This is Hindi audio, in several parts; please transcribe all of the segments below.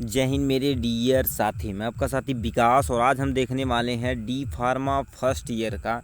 जय हिंद मेरे डियर साथी, मैं आपका साथी विकास और आज हम देखने वाले हैं डी फार्मा फर्स्ट ईयर का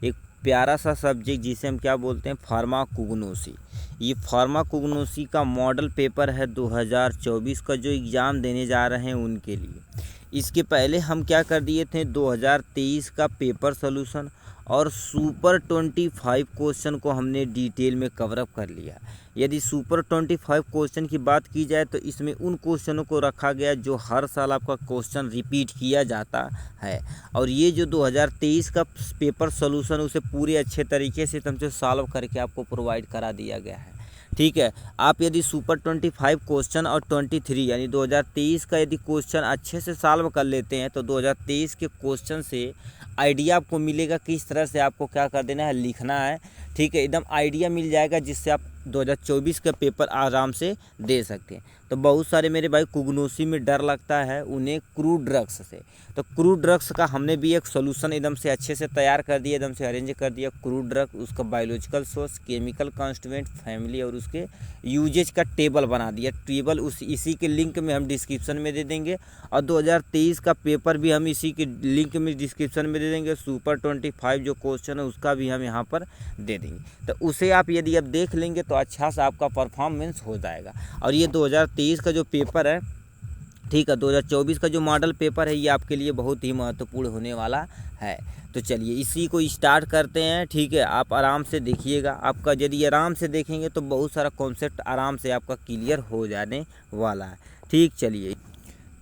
एक प्यारा सा सब्जेक्ट जिसे हम क्या बोलते हैं, फार्माकोग्नोसी। ये फार्माकोग्नोसी का मॉडल पेपर है 2024 का, जो एग्ज़ाम देने जा रहे हैं उनके लिए। इसके पहले हम क्या कर दिए थे, 2023 का पेपर सोल्यूशन और सुपर 25 क्वेश्चन को हमने डिटेल में कवरअप कर लिया। यदि सुपर 25 क्वेश्चन की बात की जाए तो इसमें उन क्वेश्चनों को रखा गया जो हर साल आपका क्वेश्चन रिपीट किया जाता है, और ये जो 2023 का पेपर सोल्यूशन उसे पूरे अच्छे तरीके से तुमसे सॉल्व करके आपको प्रोवाइड करा दिया गया है। ठीक है, आप यदि सुपर 25 क्वेश्चन और 23 यानी 2023 का यदि क्वेश्चन अच्छे से सॉल्व कर लेते हैं तो 2023 के क्वेश्चन से आइडिया आपको मिलेगा किस तरह से आपको क्या कर देना है, लिखना है। ठीक है, एकदम आइडिया मिल जाएगा जिससे आप 2024 का पेपर आराम से दे सकते हैं। तो बहुत सारे मेरे भाई कुग्नोसी में डर लगता है उन्हें क्रूड ड्रग्स से, तो क्रूड ड्रग्स का हमने भी एक सोल्यूशन एकदम से अच्छे से तैयार कर दिया, एकदम से अरेंज कर दिया। क्रूड ड्रग, उसका biological source, chemical constituent, family और उसके यूजेज का टेबल बना दिया। टेबल इसी के लिंक में हम डिस्क्रिप्शन में दे देंगे, और 2023 का पेपर भी हम इसी के लिंक में डिस्क्रिप्शन में दे देंगे। सुपर 25 जो क्वेश्चन है उसका भी हम यहाँ पर दे देंगे, तो उसे आप यदि आप देख लेंगे तो अच्छा सा आपका परफॉर्मेंस हो जाएगा। और ये 2023 का जो पेपर है, ठीक है, 2024 का जो मॉडल पेपर है, ये आपके लिए बहुत ही महत्वपूर्ण होने वाला है। तो चलिए इसी को स्टार्ट करते हैं। ठीक है, आप आराम से देखिएगा, आपका यदि आराम से देखेंगे तो बहुत सारा कॉन्सेप्ट आराम से आपका क्लियर हो जाने वाला है। ठीक, चलिए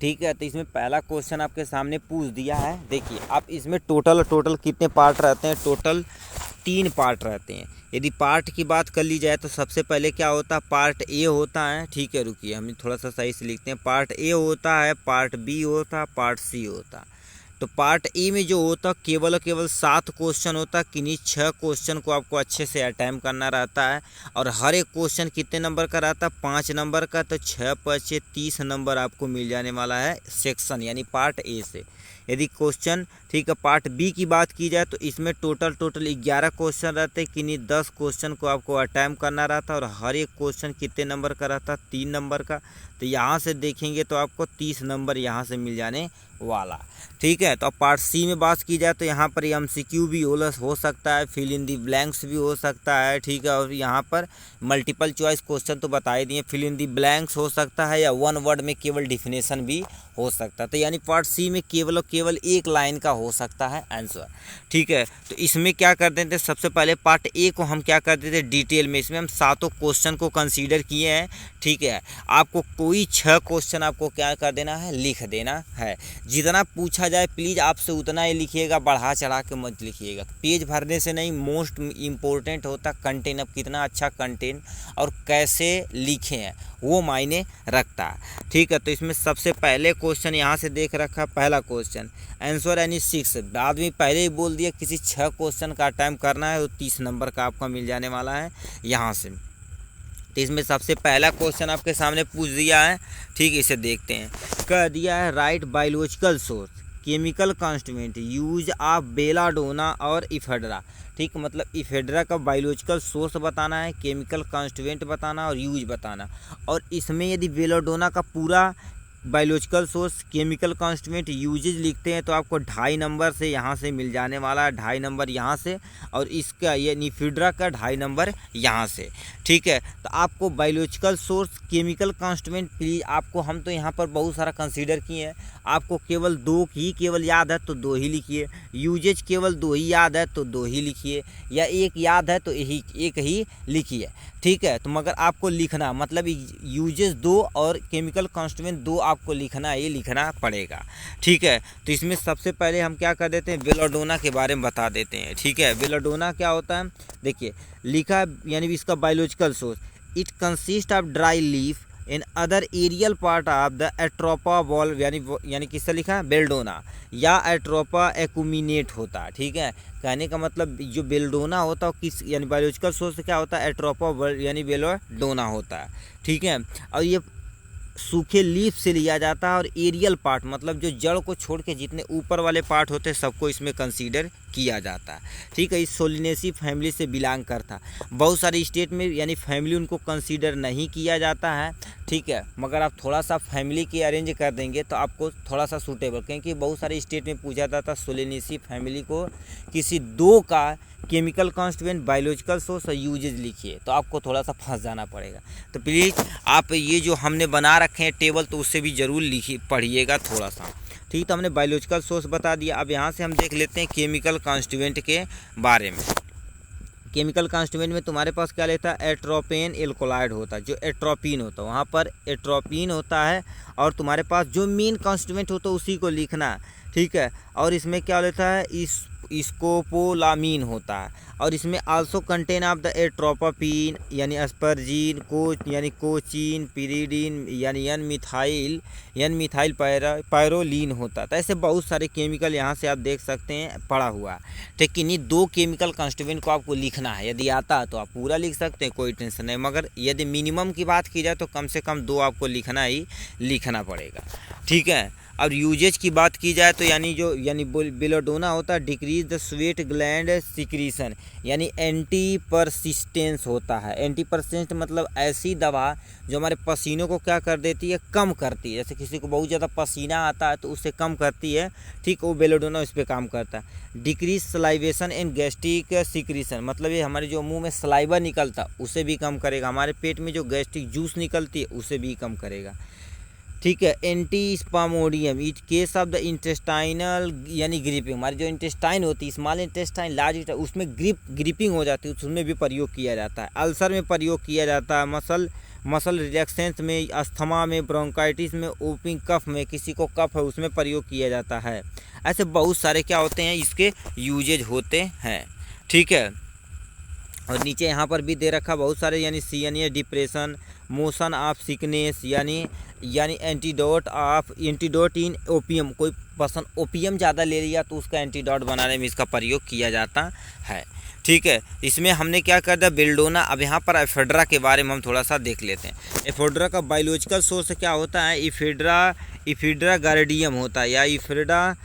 ठीक है, तो इसमें पहला क्वेश्चन आपके सामने पूछ दिया है। देखिए, आप इसमें टोटल कितने पार्ट रहते हैं, टोटल 3 पार्ट रहते हैं। यदि पार्ट की बात कर ली जाए तो सबसे पहले क्या होता है, पार्ट ए होता है। ठीक है, रुकिए हम थोड़ा सा सही से लिखते हैं। पार्ट ए होता है, पार्ट बी होता है, पार्ट सी होता है। तो पार्ट ए में जो होता केवल 7 क्वेश्चन होता, किन्हीं 6 क्वेश्चन को आपको अच्छे से अटैम्प्ट करना रहता है, और हर एक क्वेश्चन कितने नंबर का रहता है, 5 नंबर का। तो 6 5 30 नंबर आपको मिल जाने वाला है सेक्शन यानी पार्ट ए से। यदि क्वेश्चन, ठीक है, पार्ट बी की बात की जाए तो इसमें टोटल 11 क्वेश्चन रहते हैं, किन्हीं 10 क्वेश्चन को आपको अटैम्प्ट करना रहता है, और हर एक क्वेश्चन कितने नंबर का रहता है, 3 नंबर का। तो यहाँ से देखेंगे तो आपको 30 नंबर यहाँ से मिल जाने वाला। ठीक है, तो अब पार्ट सी में बात की जाए तो यहाँ पर एमसीक्यू भी हो सकता है, फिल इन दी ब्लैंक्स भी हो सकता है। ठीक है, और यहाँ पर मल्टीपल चॉइस क्वेश्चन तो बता ही दिए, फिल इन दी ब्लैंक्स हो सकता है, या 1 वर्ड में केवल डिफिनेशन भी हो सकता है। तो यानी पार्ट सी में केवल एक लाइन का हो सकता है आंसर। ठीक है, तो इसमें क्या कर देते हैं, सबसे पहले पार्ट ए को हम क्या कर देते हैं डिटेल में, इसमें हम 7 क्वेश्चन को कंसीडर किए हैं। ठीक है, आपको कोई 6 क्वेश्चन आपको क्या कर देना है, लिख देना है। जितना पूछा जाए प्लीज़ आपसे उतना ही लिखिएगा, बढ़ा चढ़ा के मत लिखिएगा। पेज भरने से नहीं, मोस्ट इम्पोर्टेंट होता कंटेंट। अब कितना अच्छा कंटेंट और कैसे लिखे हैं वो मायने रखता है। ठीक है, तो इसमें सबसे पहले क्वेश्चन यहाँ से देख रखा, पहला क्वेश्चन आंसर एनी 6। आदमी पहले ही बोल दिया किसी 6 क्वेश्चन का अटैम्प्ट करना है, तो 30 नंबर का आपका मिल जाने वाला है यहाँ से। तो इसमें सबसे पहला क्वेश्चन आपके सामने पूछ दिया है। ठीक है, इसे देखते हैं। कह दिया है right biological source, chemical constituent use of belladonna और इफेड्रा। ठीक, मतलब इफेड्रा का बायोलॉजिकल सोर्स बताना है, केमिकल कॉन्स्टिट्यूएंट बताना और यूज बताना। और इसमें यदि बेलाडोना का पूरा biological source, chemical constituent, uses लिखते हैं तो आपको 2.5 नंबर से यहाँ से मिल जाने वाला है, 2.5 नंबर यहाँ से, और इसका ये इफेड्रा का 2.5 नंबर यहाँ से। ठीक है, तो आपको biological source, chemical constituent, please आपको, हम तो यहाँ पर बहुत सारा कंसीडर किए हैं, आपको केवल 2 ही केवल याद है तो 2 ही लिखिए, यूजेज केवल 2 ही याद है तो 2 ही लिखिए, या 1 याद है तो एक ही लिखिए। ठीक है, तो मगर आपको लिखना मतलब यूजेस 2 और केमिकल कॉन्स्टिट्यूएंट 2 आपको लिखना, ये लिखना पड़ेगा। ठीक है, तो इसमें सबसे पहले हम क्या कर देते हैं, बेलाडोना के बारे में बता देते हैं। ठीक है, बेलाडोना क्या होता है, देखिए लिखा, यानी इसका biological source, it consist of dry leaf in other aerial part of the Atropa valve, यानी किससे लिखा है, बेल्डोना या एट्रोपा एक्यूमिनेट होता है। ठीक है, कहने का मतलब जो बेल्डोना होता है किस, यानी बायोलॉजिकल सोर्स क्या होता है, एट्रोपा यानी बेल्डोना होता है। ठीक है, और ये सूखे लीफ से लिया जाता है और एरियल पार्ट मतलब जो जड़ को छोड़ के जितने ऊपर वाले पार्ट होते हैं सबको इसमें कंसीडर किया जाता है। ठीक है, इस सोलिनेसी फैमिली से बिलोंग करता। बहुत सारे स्टेट में यानी फैमिली उनको कंसीडर नहीं किया जाता है। ठीक है, मगर आप थोड़ा सा फैमिली की अरेंज कर देंगे तो आपको थोड़ा सा सूटेबल, क्योंकि बहुत सारे स्टेट में पूछा जाता सोलिनेसी फैमिली को किसी दो का केमिकल कॉन्स्टिट्यूएंट, बायोलॉजिकल सोर्स और यूजेज लिखिए, तो आपको थोड़ा सा फंस जाना पड़ेगा। तो प्लीज़ आप ये जो हमने बना रखे हैं टेबल तो उससे भी ज़रूर लिखिए, पढ़िएगा थोड़ा सा। ठीक, तो हमने बायोलॉजिकल सोर्स बता दिया। अब यहाँ से हम देख लेते हैं केमिकल कॉन्स्टिट्यूएंट के बारे में। केमिकल कॉन्स्टिट्यूएंट में तुम्हारे पास क्या लेता है, एट्रोपेन एल्कोलाइड होता है। जो एट्रोपिन होता है वहाँ पर एट्रोपिन होता है और तुम्हारे पास जो मेन कॉन्स्टिट्यूएंट होता है उसी को लिखना। ठीक है, और इसमें क्या लेता है, स्कोपोलामीन होता है और इसमें आल्सो कंटेन ऑफ द एट्रोपापीन यानी अस्परजीन, यानी कोचिन, पिरीडीन यानी एन मिथाइल पायरोलीन होता है। तो ऐसे बहुत सारे केमिकल यहाँ से आप देख सकते हैं पड़ा हुआ है। ठीक है, इन्हीं दो केमिकल कॉन्स्टिट्यूएंट को आपको लिखना है। यदि आता है तो आप पूरा लिख सकते हैं, कोई टेंशन नहीं, मगर यदि मिनिमम की बात की जाए तो कम से कम दो आपको लिखना पड़ेगा। ठीक है, अब यूजेज की बात की जाए तो यानी बेलोडोना होता है decrease the sweat gland secretion, यानी एंटी परसिस्टेंस होता है। एंटी परसिस्टेंस मतलब ऐसी दवा जो हमारे पसीनों को क्या कर देती है, कम करती है। जैसे किसी को बहुत ज़्यादा पसीना आता है तो उससे कम करती है। ठीक, वो बेलोडोना उस पर काम करता है। Decrease salivation and gastric secretion मतलब ये हमारे जो मुंह में सलाइवा निकलता है उसे भी कम करेगा। हमारे पेट में जो गैस्ट्रिक जूस निकलती है उसे भी कम करेगा। ठीक है, anti spasmodic it case of the intestinal यानी ग्रिपिंग, हमारी जो इंटेस्टाइन होती है, स्मॉल इंटेस्टाइन, लार्ज इंटेस्टाइन, उसमें ग्रिपिंग हो जाती है, उसमें भी प्रयोग किया जाता है। अल्सर में प्रयोग किया जाता है, मसल रिलैक्सेंस में, अस्थमा में, ब्रोंकाइटिस में, ओपिंग कफ में, किसी को कफ है उसमें प्रयोग किया जाता है। ऐसे बहुत सारे क्या होते हैं इसके यूजेज होते हैं। ठीक है, और नीचे यहाँ पर भी दे रखा बहुत सारे, यानी CNA depression, motion of sickness यानी एंटीडोट इन ओपियम, कोई पर्सन ओपियम ज़्यादा ले लिया तो उसका एंटीडोट बनाने में इसका प्रयोग किया जाता है। ठीक है, इसमें हमने क्या कर दिया, बेल्डोना। अब यहाँ पर एफेड्रा के बारे में हम थोड़ा सा देख लेते हैं। एफेड्रा का बायोलॉजिकल सोर्स क्या होता है, इफिड्रा गार्डियम होता है या इफिड्रा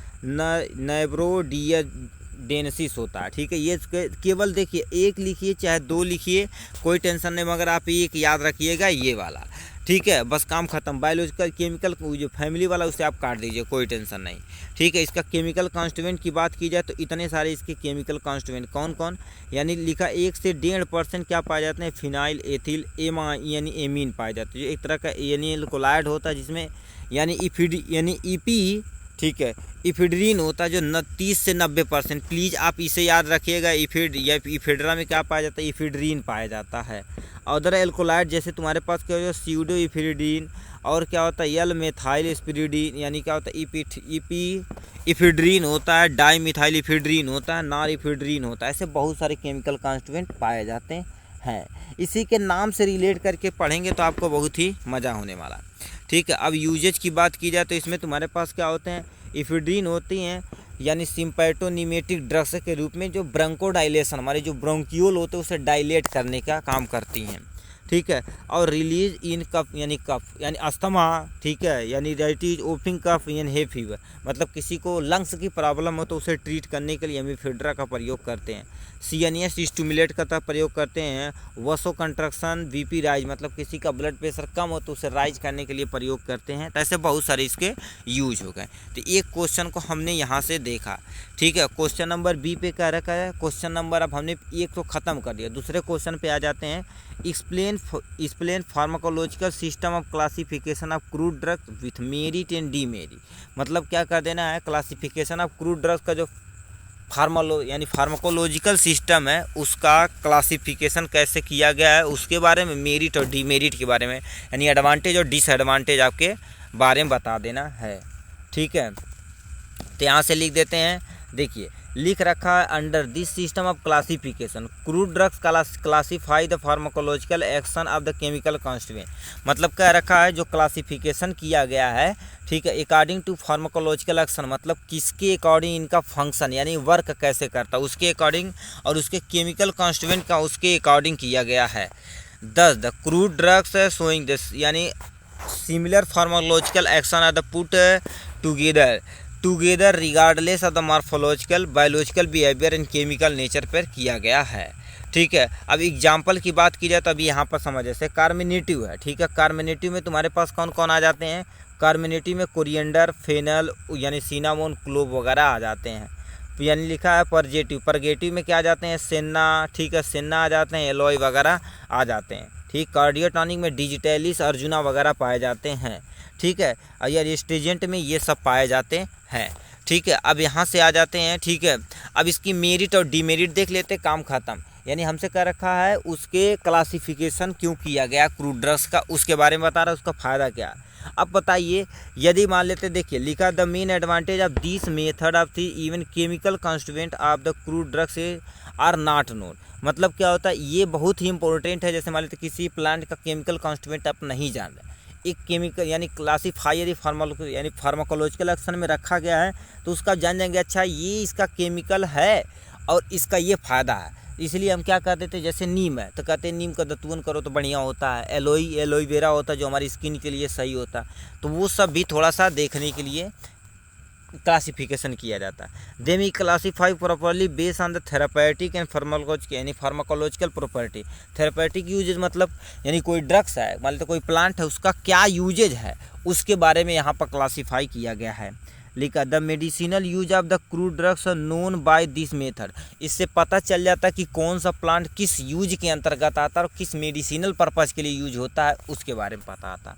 नेब्रोडियाडेनेसिस होता है। ठीक है, ये केवल देखिए एक लिखिए चाहे दो लिखिए, कोई टेंशन नहीं, मगर आप एक याद रखिएगा ये वाला। ठीक है, बस काम खत्म। बायोलॉजिकल केमिकल जो फैमिली वाला उसे आप काट दीजिए, कोई टेंशन नहीं। ठीक है, इसका केमिकल कॉन्स्टिट्यूएंट की बात की जाए तो इतने सारे इसके केमिकल कॉन्स्टिट्यूएंट कौन कौन, यानी लिखा 1 से 1.5% क्या पाए जाते हैं, फिनाइल एथिल यानी एमीन पाए जाते हैं, जो एक तरह का एल्कोलाइड होता है जिसमें यानी ईपी। ठीक है, इफिड्रीन होता है जो 30 से 90%। प्लीज़ आप इसे याद रखिएगा, इफिड्रा में क्या पाया जाता है, इफिड्रीन पाया जाता है। अदर एल्कोलाइड जैसे तुम्हारे पास क्या हो, सीडो इफिड्रीन, और क्या होता है एल मेथाइल स्पिरिडीन, यानी क्या होता है इफिड्रीन होता है, डाई मिथाइल इफिड्रीन होता है, नॉर इफिड्रीन होता है। ऐसे बहुत सारे केमिकल कॉन्स्टिट्यूएंट पाए जाते हैं। इसी के नाम से रिलेट करके पढ़ेंगे तो आपको बहुत ही मज़ा होने वाला। ठीक है, अब यूजेज की बात की जाए तो इसमें तुम्हारे पास क्या होते हैं, इफिड्रीन होती हैं यानी सिम्पैथोनिमेटिक ड्रग्स के रूप में जो ब्रोंकोडाइलेशन, हमारे जो ब्रोंकियोल होते हैं उसे डायलेट करने का काम करती हैं। ठीक है, और रिलीज इन कफ यानी अस्थमा। ठीक है, यानी दैट इज ओपिंग कफ यानी हे फीवर, मतलब किसी को लंग्स की प्रॉब्लम हो तो उसे ट्रीट करने के लिए हम इफिड्रा का प्रयोग करते हैं। सीएनएस स्टिमुलेट का प्रयोग करते हैं। वसो कंट्रक्शन बीपी राइज, मतलब किसी का ब्लड प्रेशर कम हो तो उसे राइज करने के लिए प्रयोग करते हैं। तो ऐसे बहुत सारे इसके यूज हो गए। तो एक क्वेश्चन को हमने यहाँ से देखा। ठीक है, क्वेश्चन नंबर बी पे क्या रखा है, क्वेश्चन नंबर अब हमने एक तो ख़त्म कर दिया, दूसरे क्वेश्चन पे आ जाते हैं। Explain pharmacological system of classification of crude drugs with merit and demerit, मतलब क्या कर देना है, क्लासिफिकेशन ऑफ क्रूड ड्रग्स का जो फार्माकोलॉजिकल सिस्टम है उसका क्लासिफिकेशन कैसे किया गया है उसके बारे में, मेरिट और डीमेरिट के बारे में, यानी एडवांटेज और डिसएडवांटेज आपके बारे में बता देना है। ठीक है, तो यहाँ से लिख देते हैं। देखिए लिख रखा है, under this system of classification crude drugs classify the pharmacological action of the chemical constituent, मतलब क्या रखा है, जो क्लासिफिकेशन किया गया है। ठीक है, अकॉर्डिंग टू फार्माकोलॉजिकल एक्शन, मतलब किसके अकॉर्डिंग इनका फंक्शन यानी वर्क कैसे करता है उसके अकॉर्डिंग, और उसके केमिकल कॉन्स्टिट्यूएंट का उसके अकॉर्डिंग किया गया है। 10 the crude drugs showing this, यानी similar pharmacological action are the put together regardless of the morphological biological behaviour and chemical nature पर किया गया है। ठीक है, अब एग्जाम्पल की बात की जाए तो अभी यहाँ पर समझ, जैसे कार्मिनेटिव है। ठीक है, कार्मिनेटिव में तुम्हारे पास कौन कौन आ जाते हैं? कार्मिनेटिव में कोरिएंडर, फेनल यानी सिनामोन, क्लोव वगैरह आ जाते हैं। यानी लिखा है परजेटिव। परगेटिव में क्या आ जाते हैं? सेन्ना। ठीक है, सेन्ना आ जाते हैं, एलॉय वगैरह आ जाते हैं। ठीक, कार्डियोटॉनिक में डिजिटलिस, अर्जुना वगैरह पाए जाते हैं। ठीक है, और यार एस्ट्रिजेंट में ये सब पाए जाते हैं। ठीक है, अब यहाँ से आ जाते हैं। ठीक है, अब इसकी मेरिट और डीमेरिट देख लेते, काम खत्म। यानी हमसे क्या रखा है, उसके क्लासिफिकेशन क्यों किया गया क्रूड ड्रग्स का, उसके बारे में बता रहा है, उसका फ़ायदा क्या है। अब बताइए, यदि मान लेते, देखिए लिखा the main advantage of this method of the even chemical constituent of the crude drugs are not known. मतलब क्या होता है, ये बहुत ही इंपॉर्टेंट है। जैसे मान लेते किसी प्लांट का केमिकल कॉन्स्टिट्यूएंट आप नहीं जान रहे, एक केमिकल यानी क्लासीफाई यदि फार्माकोलॉजिकल एक्शन में रखा गया है तो उसका जान जाएंगे, अच्छा ये इसका केमिकल है और इसका ये फ़ायदा है। इसलिए हम क्या कहते थे, जैसे नीम है तो कहते हैं नीम का दतुवन करो तो बढ़िया होता है। एलोवेरा होता है जो हमारी स्किन के लिए सही होता है। तो वो सब भी थोड़ा सा देखने के लिए क्लासिफिकेशन किया जाता है। They we classify properly based on the therapeutic and pharmacological यानी फार्माकोलॉजिकल प्रॉपर्टी। थेरापेटिक यूजेज मतलब यानी कोई ड्रग्स है, मान लो कोई प्लांट है, उसका क्या यूजेज है उसके बारे में यहाँ पर क्लासीफाई किया गया है। लिखा the medicinal use of the crude drugs known by this method. इससे पता चल जाता है कि कौन सा प्लांट किस यूज के अंतर्गत आता है और किस मेडिसिनल पर्पज़ के लिए यूज होता है, उसके बारे में पता आता है।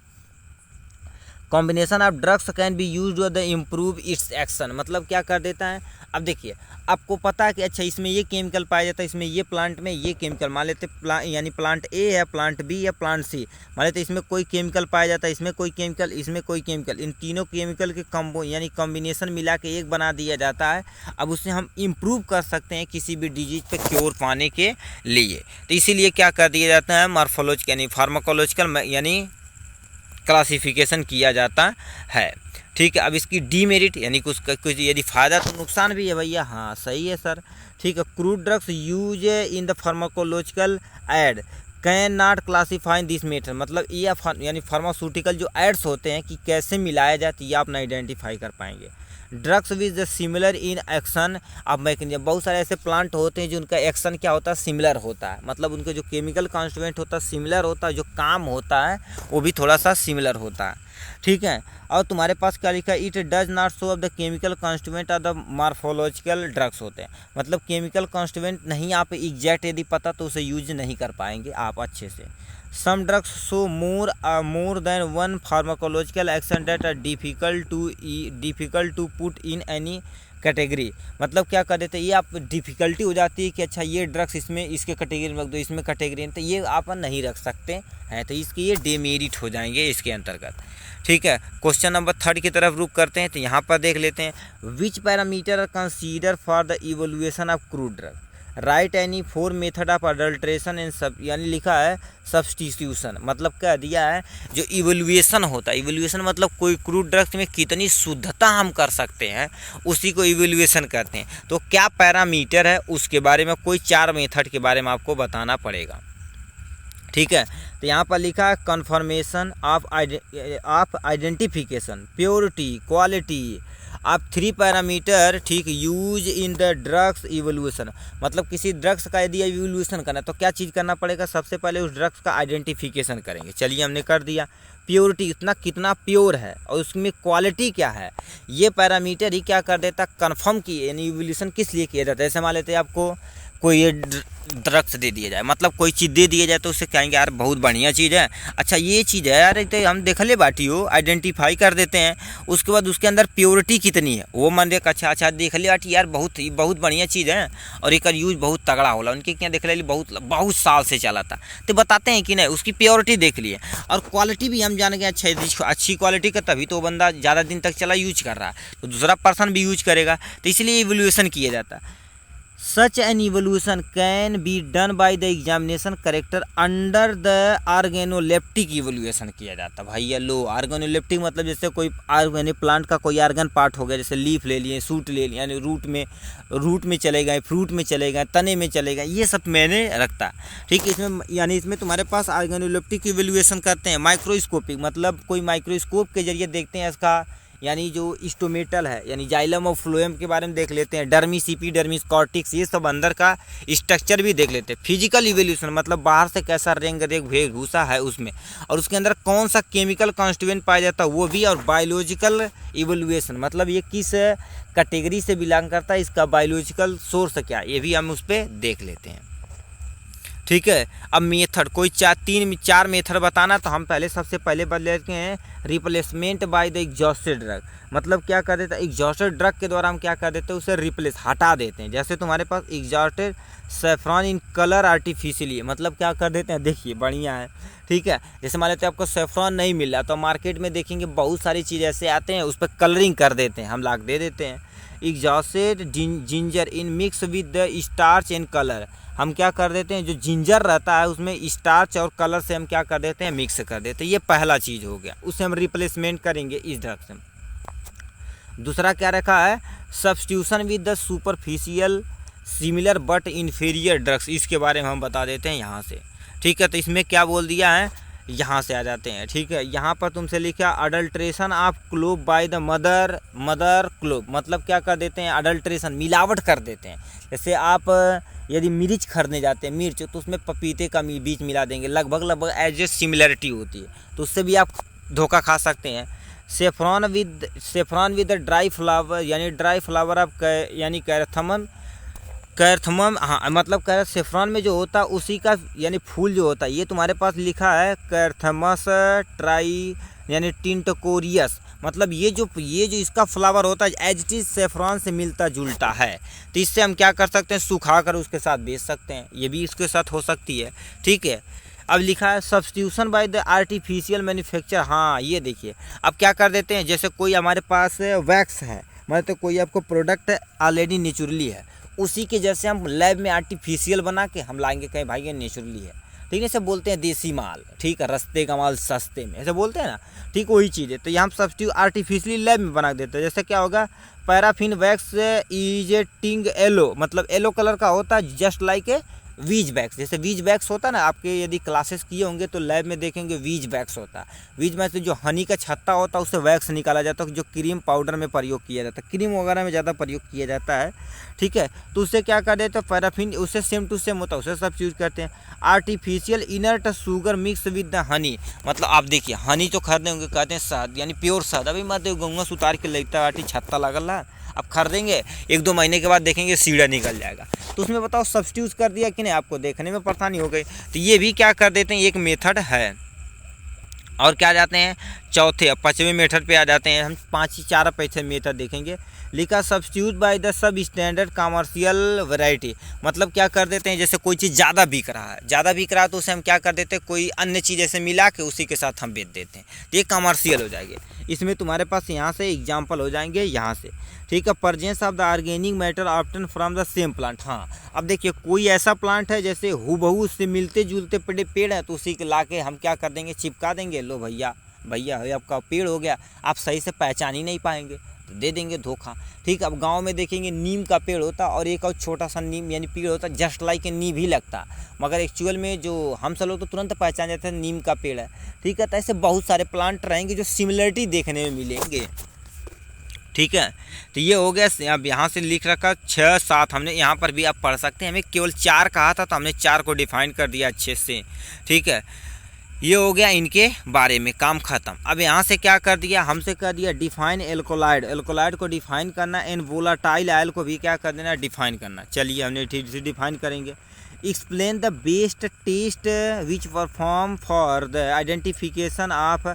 Combination of drugs can be use the improve it's action. मतलब क्या कर देता है, अब देखिए आपको पता है कि अच्छा इसमें ये केमिकल पाया जाता है, इसमें ये प्लांट में ये केमिकल, मान लेते यानी प्लांट ए है, प्लांट बी है, प्लांट सी, मान लेते इसमें कोई केमिकल पाया जाता है, इसमें कोई केमिकल, इसमें कोई केमिकल, इन तीनों केमिकल के यानी कॉम्बिनेशन मिला के एक बना दिया जाता है। अब उससे हम इम्प्रूव कर सकते हैं किसी भी डिजीज पे क्योर पाने के लिए। तो इसीलिए क्या कर दिया जाता है, मॉर्फोलॉजिकल यानी फार्माकोलॉजिकल यानी क्लासिफिकेशन किया जाता है। ठीक है, अब इसकी डीमेरिट यानी कुछ यदि फ़ायदा तो नुकसान भी है भैया। हाँ सही है सर। ठीक है, crude drugs use in the pharmacological aid can not classify this method. मतलब ये यानी फार्मास्यूटिकल जो एड्स होते हैं कि कैसे मिलाया जाए तो ये आप ना आइडेंटिफाई कर पाएंगे। Drugs with similar in action अब मैकेनिज्म, बहुत सारे ऐसे प्लांट होते हैं जो उनका एक्शन क्या होता है, सिमिलर होता है। मतलब उनके जो केमिकल कॉन्स्टिट्यूएंट होता है सिमिलर होता है, जो काम होता है वो भी थोड़ा सा सिमिलर होता है। ठीक है, और तुम्हारे पास क्या लिखा है, it does not show off the chemical constituent of the morphological drugs होते हैं। मतलब केमिकल कॉन्स्टिट्यूएंट नहीं आप एग्जैक्ट यदि पता तो उसे यूज नहीं कर पाएंगे आप अच्छे से। Some drugs show more than one pharmacological action that are difficult to put in any category. मतलब क्या कर देते हैं, ये आप डिफ़िकल्टी हो जाती है कि अच्छा ये ड्रग्स इसमें इसके कैटेगरी में रख दो, इसमें कैटेगरी में, तो ये आप नहीं रख सकते हैं, तो इसके ये डेमेरिट हो जाएंगे इसके अंतर्गत। ठीक है, क्वेश्चन नंबर 3 की तरफ रुक करते हैं। तो यहाँ पर देख लेते हैं, which parameter are consider for the evolution of crude drug, right any 4 method of adulteration and सब यानी लिखा है सब्स्टिट्यूशन। मतलब क्या दिया है, जो इवोल्यूशन होता है, इवोल्यूशन मतलब कोई क्रूड ड्रग्स में कितनी शुद्धता हम कर सकते हैं उसी को इवोल्यूशन कहते हैं। तो क्या पैरामीटर है उसके बारे में कोई 4 मेथड के बारे में आपको बताना पड़ेगा। ठीक है, तो यहाँ पर लिखा है confirmation of identification, purity, quality आप 3 पैरामीटर। ठीक, use in the drugs evolution. मतलब किसी ड्रग्स का यदि इवोल्यूशन करना है तो क्या चीज़ करना पड़ेगा, सबसे पहले उस ड्रग्स का आइडेंटिफिकेशन करेंगे। चलिए हमने कर दिया। प्योरिटी कितना प्योर है और उसमें क्वालिटी क्या है, ये पैरामीटर ही क्या कर देता, कन्फर्म की यानी इवोल्यूशन किस लिए किया जाता है। ऐसे मान लेते हैं आपको कोई ये ड्रग्स दे दिया जाए, मतलब कोई चीज़ दे दिया जाए तो उससे कहेंगे यार बहुत बढ़िया चीज़ है, अच्छा ये चीज़ है यार तो हम देख ले बाटी हो, आइडेंटिफाई कर देते हैं। उसके बाद उसके अंदर प्योरिटी कितनी है वो मान देख, अच्छा देख ले बाटी यार बहुत बढ़िया चीज़ है और एक यूज बहुत तगड़ा होला, उनके क्या देख ले बहुत साल से चला था, तो बताते हैं कि नहीं उसकी प्योरिटी देख लिए। और क्वालिटी भी हम जान गए, अच्छा अच्छी क्वालिटी का तभी तो बंदा ज़्यादा दिन तक चला यूज कर रहा है, तो दूसरा पर्सन भी यूज करेगा, तो इसलिए इवोल्यूशन किया जाता है। Such an evolution can be done by the examination character under the organoleptic evolution किया जाता है। भाई लो ऑर्गेनोलेप्टिक मतलब जैसे कोई ऑर्गेनिक प्लांट का कोई ऑर्गन पार्ट हो गया, जैसे लीफ ले लिए, सूट ले लिया, यानी रूट में चले गए, फ्रूट में चले गए, तने में चले गए, ये सब मैंने रखता। ठीक है, इसमें यानी इसमें तुम्हारे पास ऑर्गेनोलेप्टिक इवोल्यूशन करते हैं। माइक्रोस्कोपिक मतलब कोई माइक्रोस्कोप के जरिए देखते हैं इसका, यानी जो स्टोमेटल है यानी जाइलम और फ्लोएम के बारे में देख लेते हैं, डर्मिस, एपिडर्मिस, कॉर्टिक्स, ये सब अंदर का स्ट्रक्चर भी देख लेते हैं। फिजिकल इवोल्यूशन मतलब बाहर से कैसा रेंग रेग वेशभूषा है उसमें, और उसके अंदर कौन सा केमिकल कॉन्स्टिट्यूएंट पाया जाता है वो भी। और बायोलॉजिकल इवोल्यूशन मतलब ये किस कैटेगरी से बिलोंग करता है, इसका बायोलॉजिकल सोर्स क्या, ये भी हम उस पर देख लेते हैं। ठीक है, अब मेथड कोई चार मेथड बताना, तो हम पहले सबसे पहले बदल लेते हैं replacement by the exhausted drug. मतलब क्या कर देते हैं, एग्जॉस्टेड ड्रग के द्वारा हम क्या कर देते हैं, उसे रिप्लेस हटा देते हैं। जैसे तुम्हारे पास exhausted saffron in colour artificially, मतलब क्या कर देते हैं, देखिए बढ़िया है। ठीक है, जैसे मान लेते हैं आपको सेफ्रॉन नहीं मिल रहा, तो मार्केट में देखेंगे बहुत सारी चीज़ ऐसे आते हैं, उस पर कलरिंग कर देते हैं, हम लाके दे देते हैं। Exhausted ginger in mix with the starch and colour, हम क्या कर देते हैं, जो जिंजर रहता है उसमें स्टार्च और कलर से हम क्या कर देते हैं, मिक्स कर देते हैं। ये पहला चीज़ हो गया, उससे हम रिप्लेसमेंट करेंगे इस ड्रग से। दूसरा क्या रखा है, substitution with the superficial similar but inferior drugs, इसके बारे में हम बता देते हैं यहाँ से। ठीक है, तो इसमें क्या बोल दिया है, यहाँ से आ जाते हैं। ठीक है, यहाँ पर तुमसे लिखा adulteration of clove by the mother clove, मतलब क्या कर देते हैं, अडल्ट्रेशन मिलावट कर देते हैं। जैसे आप यदि मिर्च खरीदने जाते हैं, मिर्च, तो उसमें पपीते का बीज मिला देंगे, लगभग एज ए सिमिलरिटी होती है, तो उससे भी आप धोखा खा सकते हैं। सेफ्रॉन विद ड्राई फ्लावर, यानी ड्राई फ्लावर ऑफ यानी कैर्थमम, हाँ मतलब सेफ्रॉन में जो होता है उसी का यानी फूल जो होता है, ये तुम्हारे पास लिखा है कैर्थमस ट्राई यानी टिंटकोरियस, मतलब ये जो इसका फ्लावर होता है एज इट इज सेफ्रॉन से मिलता जुलता है, तो इससे हम क्या कर सकते हैं, सुखा कर उसके साथ बेच सकते हैं, ये भी इसके साथ हो सकती है। ठीक है, अब लिखा है substitution by the artificial manufacture, हाँ ये देखिए, अब क्या कर देते हैं, जैसे कोई हमारे पास वैक्स है, मतलब कोई आपको प्रोडक्ट ऑलरेडी नेचुरली है, उसी के जैसे हम लैब में आर्टिफिशियल बना के हम लाएंगे, कहीं भाई ये नेचुरली है। ठीक है, ऐसे बोलते हैं देसी माल, ठीक है, रस्ते का माल सस्ते में, ऐसे बोलते हैं ना, ठीक वही चीज़ है। तो यहाँ हम सब्स्टिट्यूट आर्टिफिशियली लैब में बना देते हैं। जैसे क्या होगा, पैराफिन वैक्स इज ए टिंग येलो, मतलब येलो कलर का होता है, जस्ट लाइक ए वीज वैक्स। जैसे वीज वैक्स होता है ना, आपके यदि क्लासेस किए होंगे तो लैब में देखेंगे वीज वैक्स होता है। वीज वैक्स जो हनी का छत्ता होता है उससे वैक्स निकाला जाता है, जो क्रीम पाउडर में प्रयोग किया जाता है, क्रीम वगैरह में ज़्यादा प्रयोग किया जाता है। ठीक है, तो उससे क्या कर देते हैं, पैराफिन उससे सेम टू सेम होता है, उसे सब यूज करते हैं। Artificial inert sugar mix with the honey, मतलब आप देखिए हनी तो खरीदे होंगे, कहते हैं शहद यानी प्योर शहद, अभी मत गंगा से उतार के लगता है छत्ता लगल है, अब खरीदेंगे 1-2 महीने के बाद देखेंगे सीढ़ा निकल जाएगा, तो उसमें बताओ सब्स्टिट्यूट कर दिया कि नहीं, आपको देखने में परेशानी हो गई। तो ये भी क्या कर देते हैं, एक मेथड है। और क्या जाते हैं, चौथे अब 5वें मेथड पे आ जाते हैं हम, 4 मेथड देखेंगे। लिखा substitute by the sub standard commercial variety, मतलब क्या कर देते हैं, जैसे कोई चीज़ ज़्यादा बिक रहा है तो उसे हम क्या कर देते हैं, कोई अन्य चीज़ ऐसे मिला के उसी के साथ हम बेच देते हैं, तो ये कमर्शियल हो जाएगी। इसमें तुम्हारे पास यहाँ से एग्जाम्पल हो जाएंगे यहाँ से। ठीक है, presence of the organic matter obtained from the same plant, हाँ अब देखिए कोई ऐसा प्लांट है जैसे हूबहू उससे मिलते जुलते पेड़ है, तो उसी के ला के हम क्या कर देंगे, चिपका देंगे, लो भैया आपका पेड़ हो गया, आप सही से पहचान ही नहीं पाएंगे तो दे देंगे धोखा। ठीक, अब गांव में देखेंगे नीम का पेड़ होता और एक और छोटा सा नीम यानी पेड़ होता, जस्ट लाइक ए नीम ही लगता, मगर एक्चुअल में जो हम सब लोग तो तुरंत पहचान जाते हैं नीम का पेड़ है। ठीक है, तो ऐसे बहुत सारे प्लांट रहेंगे जो सिमिलरिटी देखने में मिलेंगे। ठीक है, तो ये हो गया। अब यहाँ से लिख रखा 6-7, हमने यहाँ पर भी आप पढ़ सकते हैं, हमें केवल 4 कहा था तो हमने 4 को डिफाइन कर दिया अच्छे से। ठीक है, ये हो गया इनके बारे में, काम खत्म। अब यहाँ से क्या कर दिया, हमसे कर दिया डिफाइन एल्कोलाइड को डिफाइन करना, एंड वोलाटाइल आयल को भी क्या कर देना, डिफाइन करना। चलिए हमने ठीक से डिफाइन करेंगे। Explain the best test which perform for the identification of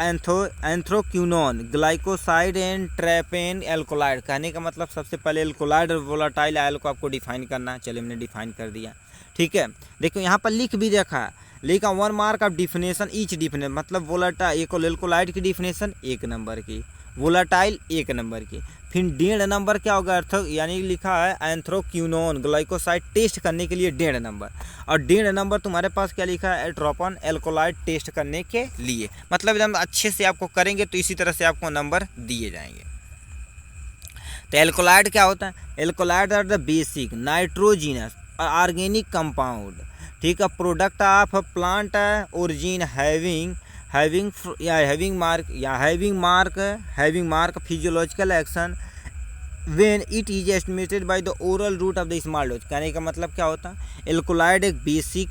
anthraquinone glycoside and tropane alkaloid, कहने का मतलब सबसे पहले एल्कोलाइड और वोलाटाइल आयल को आपको डिफाइन करना है। चलिए हमने डिफाइन कर दिया। ठीक है, देखो यहाँ पर लिख भी रखा है लिखा 1 mark of definition each definition, मतलब वोलेटाइल एल्कोलाइड की डिफिनेशन 1 नंबर की, वोलेटाइल 1 नंबर की। फिर 1.5 नंबर क्या होगा, अर्थ यानी लिखा है एंथ्रोक्विनोन ग्लाइकोसाइड टेस्ट करने के लिए 1.5 नंबर, और 1.5 नंबर तुम्हारे पास क्या लिखा है, एट्रोपन एल्कोलाइड टेस्ट करने के लिए। मतलब एकदम अच्छे से आपको करेंगे तो इसी तरह से आपको नंबर दिए जाएंगे। तो एल्कोलाइड क्या होता है, alkaloid are the basic nitrogenous organic compound, ठीक है, product of plant origin having mark physiological action when it is estimated by the oral route of the small dose. कहने का मतलब क्या होता है, एल्कोलाइड एक बेसिक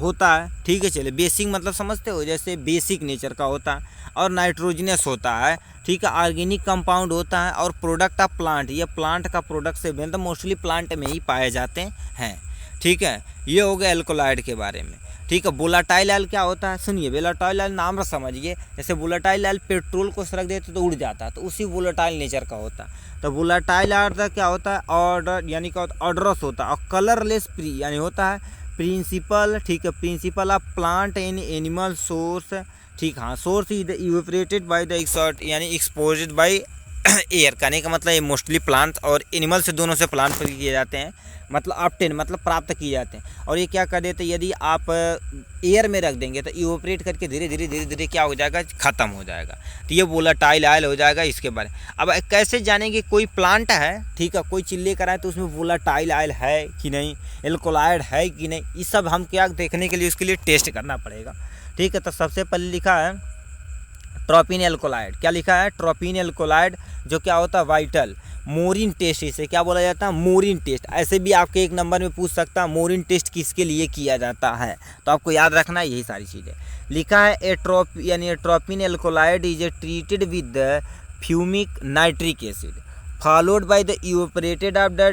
होता है, ठीक है, चलिए बेसिक मतलब समझते हो, जैसे बेसिक नेचर का होता है और नाइट्रोजनस होता है, ठीक है, ऑर्गेनिक कंपाउंड होता है और प्रोडक्ट ऑफ प्लांट, ये प्लांट का प्रोडक्ट से मतलब मोस्टली प्लांट में ही पाए जाते हैं, ठीक है। ये हो गया एल्कोलाइड के बारे में, ठीक है। वोलेटाइल ऑयल क्या होता है, सुनिए, वोलेटाइल ऑयल नाम समझिए, जैसे वोलेटाइल ऑयल पेट्रोल को रख देते तो उड़ जाता है, तो उसी वोलेटाइल नेचर का होता है। तो वोलेटाइल ऑयल क्या होता है, ऑर्डर यानी क्या होता है, ऑर्डरस होता है, और कलरलेस यानी होता है प्रिंसिपल, ठीक है, principle of plant in animal source, ठीक, हाँ, source is evaporated by the exhaust यानी एक्सपोज्ड बाय एयर। कहने का मतलब ये मोस्टली प्लांट और एनिमल से, दोनों से प्लांट पर किए जाते हैं, मतलब ऑब्टेन मतलब प्राप्त किए जाते हैं। और ये क्या कर देते हैं, यदि आप एयर में रख देंगे तो इवेपोरेट करके धीरे धीरे क्या हो जाएगा, ख़त्म हो जाएगा। तो ये वोलेटाइल ऑयल हो जाएगा इसके बारे में। अब कैसे जानेंगे कोई प्लांट है, ठीक है, कोई चीज़ लेकर आए तो उसमें वोलेटाइल ऑयल है कि नहीं, एल्कोलाइड है कि नहीं, ये सब हम क्या देखने के लिए उसके लिए टेस्ट करना पड़ेगा, ठीक है। तो सबसे पहले लिखा है ट्रोपिन एल्कोलाइड, क्या लिखा है, ट्रोपिन एल्कोलाइड, जो क्या होता है वाइटल मोरिन टेस्ट, इसे क्या बोला जाता है, मोरिन टेस्ट। ऐसे भी आपके 1 नंबर में पूछ सकता है मोरिन टेस्ट किसके लिए किया जाता है, तो आपको याद रखना है यही सारी चीज़ें। लिखा है atropine alkaloid is treated with the fuming nitric acid followed by the evaporated of the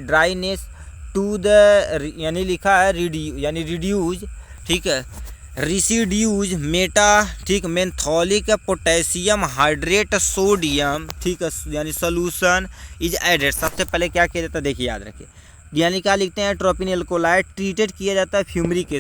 dryness to the यानी लिखा है रिड्यूज, ठीक है, रिसिड्यूज मेटा, ठीक, मेंथोलिक पोटेशियम हाइड्रेट सोडियम, ठीक है, यानी सोल्यूशन इज एडेड। सबसे पहले क्या किया जाता है, देखिए याद रखिए, यानी क्या लिखते हैं, ट्रोपिन एल्कोलाइड ट्रीटेड किया जाता है फ्यूमरिक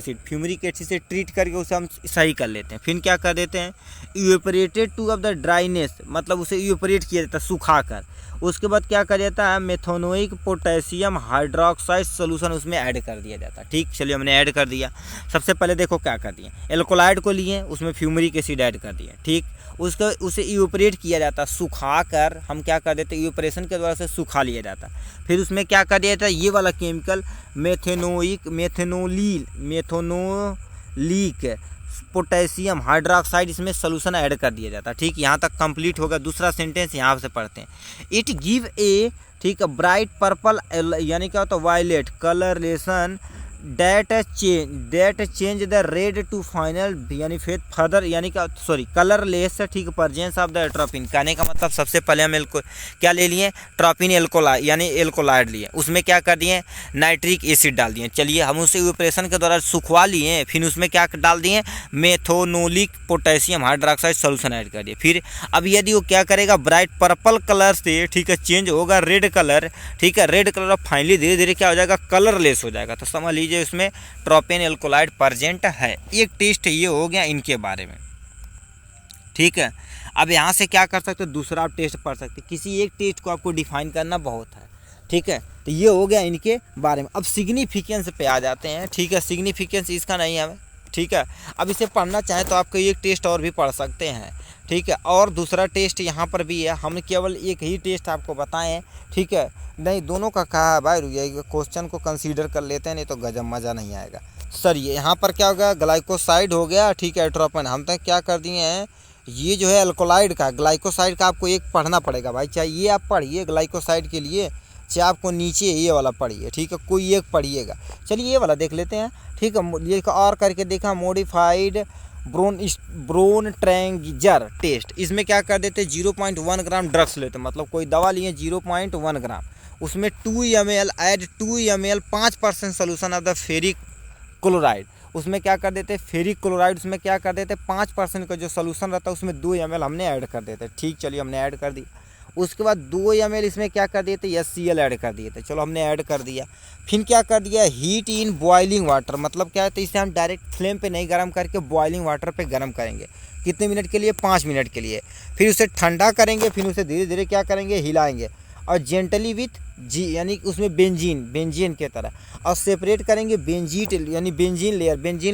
एसिड से ट्रीट करके उसे हम सही कर लेते हैं। फिर क्या कर देते हैं, evaporated two of the dryness, मतलब उसे इवेपोरेट किया जाता है सुखा कर। उसके बाद क्या कर जाता है, मेथोनोइक पोटेशियम हाइड्रोक्साइड सोल्यूशन उसमें ऐड कर दिया जाता है, ठीक, चलिए हमने ऐड कर दिया। सबसे पहले देखो क्या कर दिए, एल्कोलाइड को लिए उसमें फ्यूमरिक एसिड ऐड कर दिए, ठीक, उसे इवेपोरेट किया जाता है सुखा कर, हम क्या कर देते हैं, इवेपोरेशन के द्वारा से सुखा लिया जाता है। फिर उसमें क्या कर दिया जाता है, ये वाला केमिकल मेथेनोलिक पोटेशियम हाइड्रोक्साइड, इसमें सोल्यूशन ऐड कर दिया जाता है, ठीक। यहाँ तक कंप्लीट होगा। दूसरा सेंटेंस यहाँ से पढ़ते हैं, इट गिव ए, ठीक, ब्राइट पर्पल यानी क्या होता है violet coloration that change the red to final यानी फिर फर्दर यानी क्या कलरलेस, ठीक, प्रेजेंस ऑफ द एट्रोपिन। कहने का मतलब सबसे पहले हम क्या ले लिए, ट्रोपिन एल्कोलाइड यानी एल्कोलाइड लिए, उसमें क्या कर दिए, नाइट्रिक एसिड डाल दिए, चलिए हम उसे इवेपोरेशन के द्वारा सुखवा लिए, फिर उसमें क्या डाल दिए, मेथोनोलिक पोटेशियम हाइड्रोक्साइड सोल्यूशन ऐड कर दिए। फिर अब यदि वो क्या करेगा, ब्राइट पर्पल कलर से, ठीक है, चेंज होगा रेड कलर, ठीक है, रेड कलर अब फाइनली धीरे धीरे क्या हो जाएगा, कलरलेस हो जाएगा। तो समझ लीजिए उसमें ट्रोपिन एल्कोलाइड प्रेजेंट है। एक टेस्ट ये हो गया इनके बारे में, ठीक है। अब यहाँ से क्या कर सकते हो, दूसरा आप टेस्ट पढ़ सकते हैं, किसी एक टेस्ट को आपको डिफाइन करना बहुत है, ठीक है। तो ये हो गया इनके बारे में। अब सिग्निफिकेंस पे आ जाते हैं, ठीक है, सिग्निफिकेंस इसका नहीं है, ठीक है। अब इसे पढ़ना चाहें तो आपको एक टेस्ट और भी पढ़ सकते हैं, ठीक है, और दूसरा टेस्ट यहाँ पर भी है, हमने केवल एक ही टेस्ट आपको बताएं, ठीक है, नहीं दोनों का कहा है भाई, रुकिए क्वेश्चन को कंसीडर कर लेते हैं, नहीं तो गजब मज़ा नहीं आएगा। सर ये यहाँ पर क्या हो गया, ग्लाइकोसाइड हो गया, ठीक है, एट्रोपिन हम तक क्या कर दिए हैं, ये जो है अल्कोलाइड का, ग्लाइकोसाइड का आपको एक पढ़ना पड़ेगा भाई, चाहे ये आप पढ़िए ग्लाइकोसाइड के लिए, चाहे आपको नीचे ये वाला पढ़िए, ठीक है, कोई एक पढ़िएगा। चलिए ये वाला देख लेते हैं, ठीक है, ये और करके देखा, मॉडिफाइड ब्रोन ट्रैंगजर टेस्ट, इसमें क्या कर देते, 0.1 ग्राम ड्रग्स लेते, मतलब कोई दवा लिए 0.1 ग्राम, उसमें 2 ml add 2 ml 5% solution of the ferric chloride, उसमें क्या कर देते, फेरिक क्लोराइड उसमें क्या कर देते, 5% का जो सोल्यूशन रहता है उसमें 2 ml हमने ऐड कर देते, ठीक, चलिए हमने ऐड कर दी। उसके बाद 2 ml इसमें क्या कर दिए थे, HCl ऐड कर दिए थे। चलो हमने ऐड कर दिया। फिर क्या कर दिया, हीट इन बॉइलिंग वाटर, मतलब क्या है, तो इसे हम डायरेक्ट फ्लेम पे नहीं गर्म करके बॉइलिंग वाटर पे गर्म करेंगे। कितने मिनट के लिए, 5 मिनट के लिए। फिर उसे ठंडा करेंगे, फिर उसे धीरे धीरे क्या करेंगे, हिलाएंगे और जेंटली विथ जी यानी उसमें बेंजीन के तरह, और सेपरेट करेंगे बेंजीट यानी बेंजीन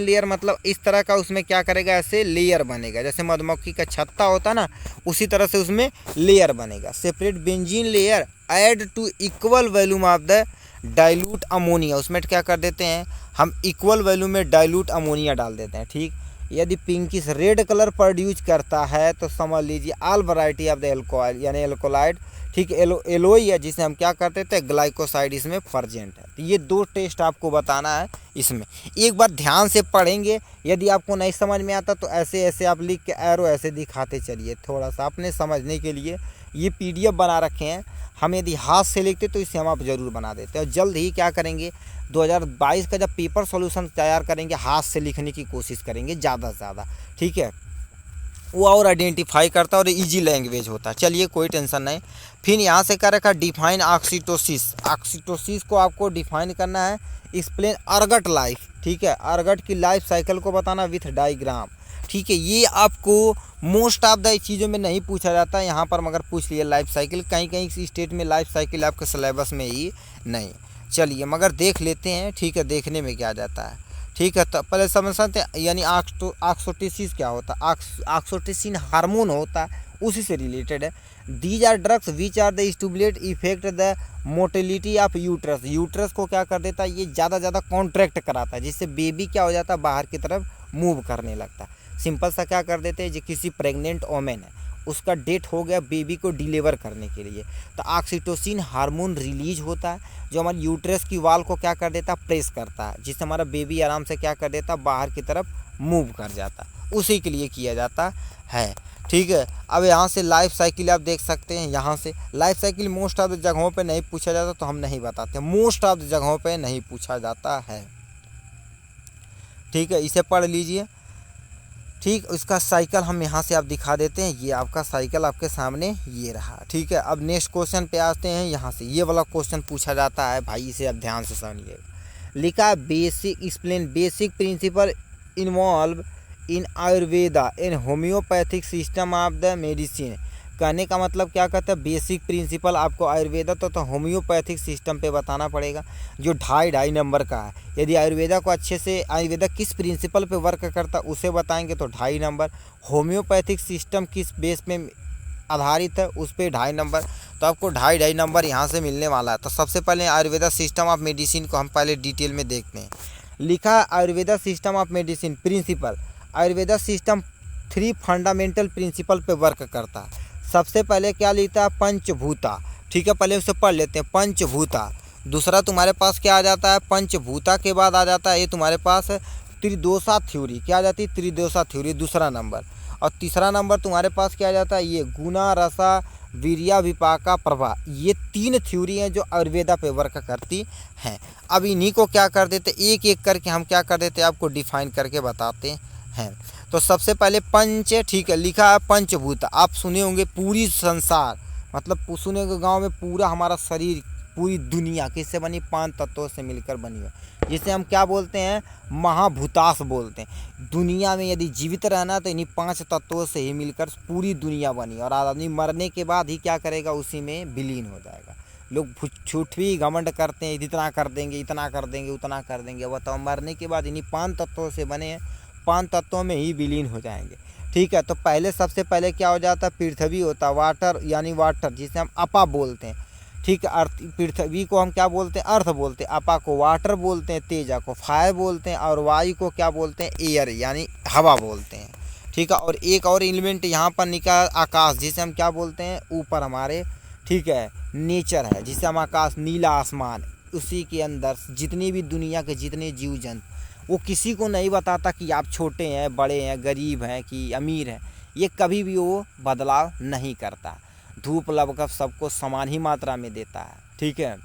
लेयर मतलब इस तरह का उसमें क्या करेगा, ऐसे लेयर बनेगा, जैसे मधुमक्खी का छत्ता होता ना, उसी तरह से उसमें लेयर बनेगा। Separate benzene layer add to equal volume of the dilute ammonia, उसमें क्या कर देते हैं हम, इक्वल वॉल्यूम में डाइल्यूट अमोनिया डाल देते हैं। ठीक, यदि पिंकिश रेड कलर प्रोड्यूस करता है तो समझ लीजिए all variety of the alcohol यानी एल्कोलाइड, ठीक, एलोई है, जिसे हम क्या करते थे, ग्लाइकोसाइड इसमें फर्जेंट है। तो ये 2 टेस्ट आपको बताना है इसमें। एक बार ध्यान से पढ़ेंगे, यदि आपको नहीं समझ में आता तो ऐसे ऐसे आप लिख के एरो ऐसे दिखाते चलिए, थोड़ा सा अपने समझने के लिए। ये PDF बना रखे हैं, हम यदि हाथ से लिखते तो इसे हम आप ज़रूर बना देते। और जल्द ही क्या करेंगे, 2022 का जब पेपर सॉल्यूशन तैयार करेंगे, हाथ से लिखने की कोशिश करेंगे ज़्यादा से ज़्यादा। ठीक है, वो और आइडेंटिफाई करता है और इजी लैंग्वेज होता है। चलिए कोई टेंशन नहीं। फिर यहाँ से क्या रखा, डिफाइन ऑक्सीटोसिस को आपको डिफाइन करना है। एक्सप्लेन अर्गट लाइफ, ठीक है, अर्गट की लाइफ साइकिल को बताना विथ डायग्राम। ठीक है, ये आपको मोस्ट ऑफ द चीज़ों में नहीं पूछा जाता है, यहाँ पर मगर पूछ लिया लाइफ साइकिल, कहीं कहीं स्टेट में लाइफ साइकिल आपके सिलेबस में ही नहीं। चलिए मगर देख लेते हैं। ठीक है, देखने में क्या जाता है। ठीक है, तो पहले समझते हैं यानी ऑक्सीटोसिस क्या होता है। ऑक्सीटोसिन हार्मोन होता है, उसी से रिलेटेड है। These are drugs which are the stimulate effect the motility of uterus को क्या कर देता है, ये ज़्यादा कॉन्ट्रैक्ट कराता है, जिससे बेबी क्या हो जाता है, बाहर की तरफ मूव करने लगता है। सिंपल सा क्या कर देते हैं, जो किसी प्रेग्नेंट वोमेन है उसका डेट हो गया बेबी को डिलीवर करने के लिए, तो ऑक्सीटोसिन हार्मोन रिलीज होता है, जो हमारी यूट्रस की वाल को क्या कर देता है, प्रेस करता है, जिससे हमारा बेबी आराम से क्या कर देता है, बाहर की तरफ मूव कर जाता है। उसी के लिए किया जाता है। ठीक है, अब यहाँ से लाइफ साइकिल आप देख सकते हैं। यहाँ से life cycle most of the जगहों पे नहीं पूछा जाता, तो हम नहीं बताते, मोस्ट ऑफ द जगहों पे नहीं पूछा जाता है। ठीक है, इसे पढ़ लीजिए। ठीक, उसका साइकिल हम यहाँ से आप दिखा देते हैं, ये आपका साइकिल आपके सामने ये रहा। ठीक है, अब नेक्स्ट क्वेश्चन पे आते हैं। यहाँ से ये वाला क्वेश्चन पूछा जाता है भाई, इसे आप ध्यान से समझिए। लिखा basic explain basic principle involve in Ayurveda in homeopathic system of the medicine. कहने का मतलब क्या कहता है, बेसिक प्रिंसिपल आपको आयुर्वेदा तो होम्योपैथिक सिस्टम पे बताना पड़ेगा, जो 2.5 नंबर का है। यदि आयुर्वेदा को अच्छे से, आयुर्वेदा किस प्रिंसिपल पे वर्क करता है उसे बताएंगे तो 2.5 नंबर। होम्योपैथिक सिस्टम किस बेस पे आधारित है उस पर 2.5 नंबर। तो आपको 2.5 नंबर यहाँ से मिलने वाला है। तो सबसे पहले आयुर्वेदा सिस्टम ऑफ मेडिसिन को हम पहले डिटेल में देखते हैं। लिखा Ayurveda system of medicine principle. Ayurveda system 3 fundamental principle पे वर्क करता है। सबसे पहले क्या लिखता है, पंचभूता। ठीक है, पहले उसे पढ़ लेते हैं, पंचभूता। दूसरा तुम्हारे पास क्या आ जाता है, पंचभूता के बाद आ जाता है ये तुम्हारे पास त्रिदोषा थ्योरी। क्या आ जाती है, त्रिदोषा थ्योरी दूसरा नंबर। और तीसरा नंबर तुम्हारे पास क्या आ जाता है, ये गुना रसा वीर्या विपाका प्रभा। ये 3 थ्योरी हैं जो आयुर्वेदा पे वर्क करती हैं। अब इन्हीं को क्या कर देते, एक एक करके हम क्या कर देते, आपको डिफाइन करके बताते हैं। तो सबसे पहले पंच, ठीक है, लिखा है पंचभूत। आप सुने होंगे पूरी संसार, मतलब सुने होंगे गाँव में पूरा हमारा शरीर, पूरी दुनिया किससे बनी, 5 तत्वों से मिलकर बनी है, जिसे हम क्या बोलते हैं, महाभूतास बोलते हैं। दुनिया में यदि जीवित रहना तो इन्हीं 5 तत्वों से ही मिलकर पूरी दुनिया बनी, और आदमी मरने के बाद ही क्या करेगा, उसी में विलीन हो जाएगा। लोग झूठी घमंड करते हैं, इतना कर देंगे, इतना कर देंगे, उतना कर देंगे, बताओ मरने के बाद इन्हीं 5 तत्वों से बने हैं, 5 तत्वों में ही विलीन हो जाएंगे। ठीक है, तो पहले सबसे पहले क्या हो जाता है, पृथ्वी होता है, वाटर यानी वाटर, जिसे हम अपा बोलते हैं। ठीक है, अर्थ, पृथ्वी को हम क्या बोलते हैं, अर्थ बोलते हैं, अपा को वाटर बोलते हैं, तेजा को फायर बोलते हैं, और वायु को क्या बोलते हैं, एयर यानी हवा बोलते हैं। ठीक है, और एक और एलिमेंट यहाँ पर निकला आकाश, जिसे हम क्या बोलते हैं, ऊपर हमारे, ठीक है, नेचर है, जिसे हम आकाश, नीला आसमान, उसी के अंदर जितनी भी दुनिया के जितने जीव जंतु, वो किसी को नहीं बताता कि आप छोटे हैं, बड़े हैं, गरीब हैं कि अमीर हैं, ये कभी भी वो बदलाव नहीं करता। धूप लगभग सबको समान ही मात्रा में देता है। ठीक है,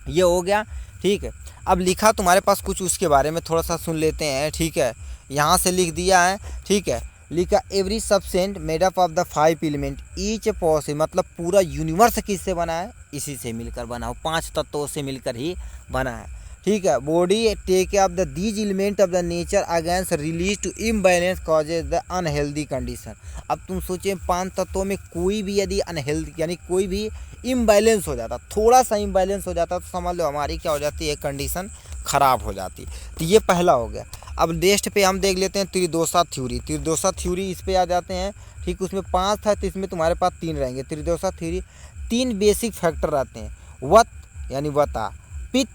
ये हो गया। ठीक है, अब लिखा तुम्हारे पास कुछ उसके बारे में थोड़ा सा सुन लेते हैं। ठीक है, यहाँ से लिख दिया है। ठीक है, लिखा every substance made up of the 5 element each possible, मतलब पूरा यूनिवर्स किससे बना है, इसी से मिलकर बना हो, 5 तत्वों से मिलकर ही बना है। ठीक है, body take up the these element of the nature against release to imbalance causes the unhealthy condition. अब तुम सोचे 5 तत्वों में कोई भी यदि अनहेल्दी यानी कोई भी इम्बैलेंस हो जाता, थोड़ा सा इम्बैलेंस हो जाता, तो समझ लो हमारी क्या हो जाती है, कंडीशन खराब हो जाती। तो ये पहला हो गया। अब नेक्स्ट पे हम देख लेते हैं त्रिदोषा थ्योरी। त्रिदोषा थ्योरी इस पे आ जाते हैं। ठीक, उसमें 5 था तो इसमें तुम्हारे पास 3 रहेंगे। त्रिदोषा थ्योरी 3 बेसिक फैक्टर रहते हैं, वत यानी वता, पित्त,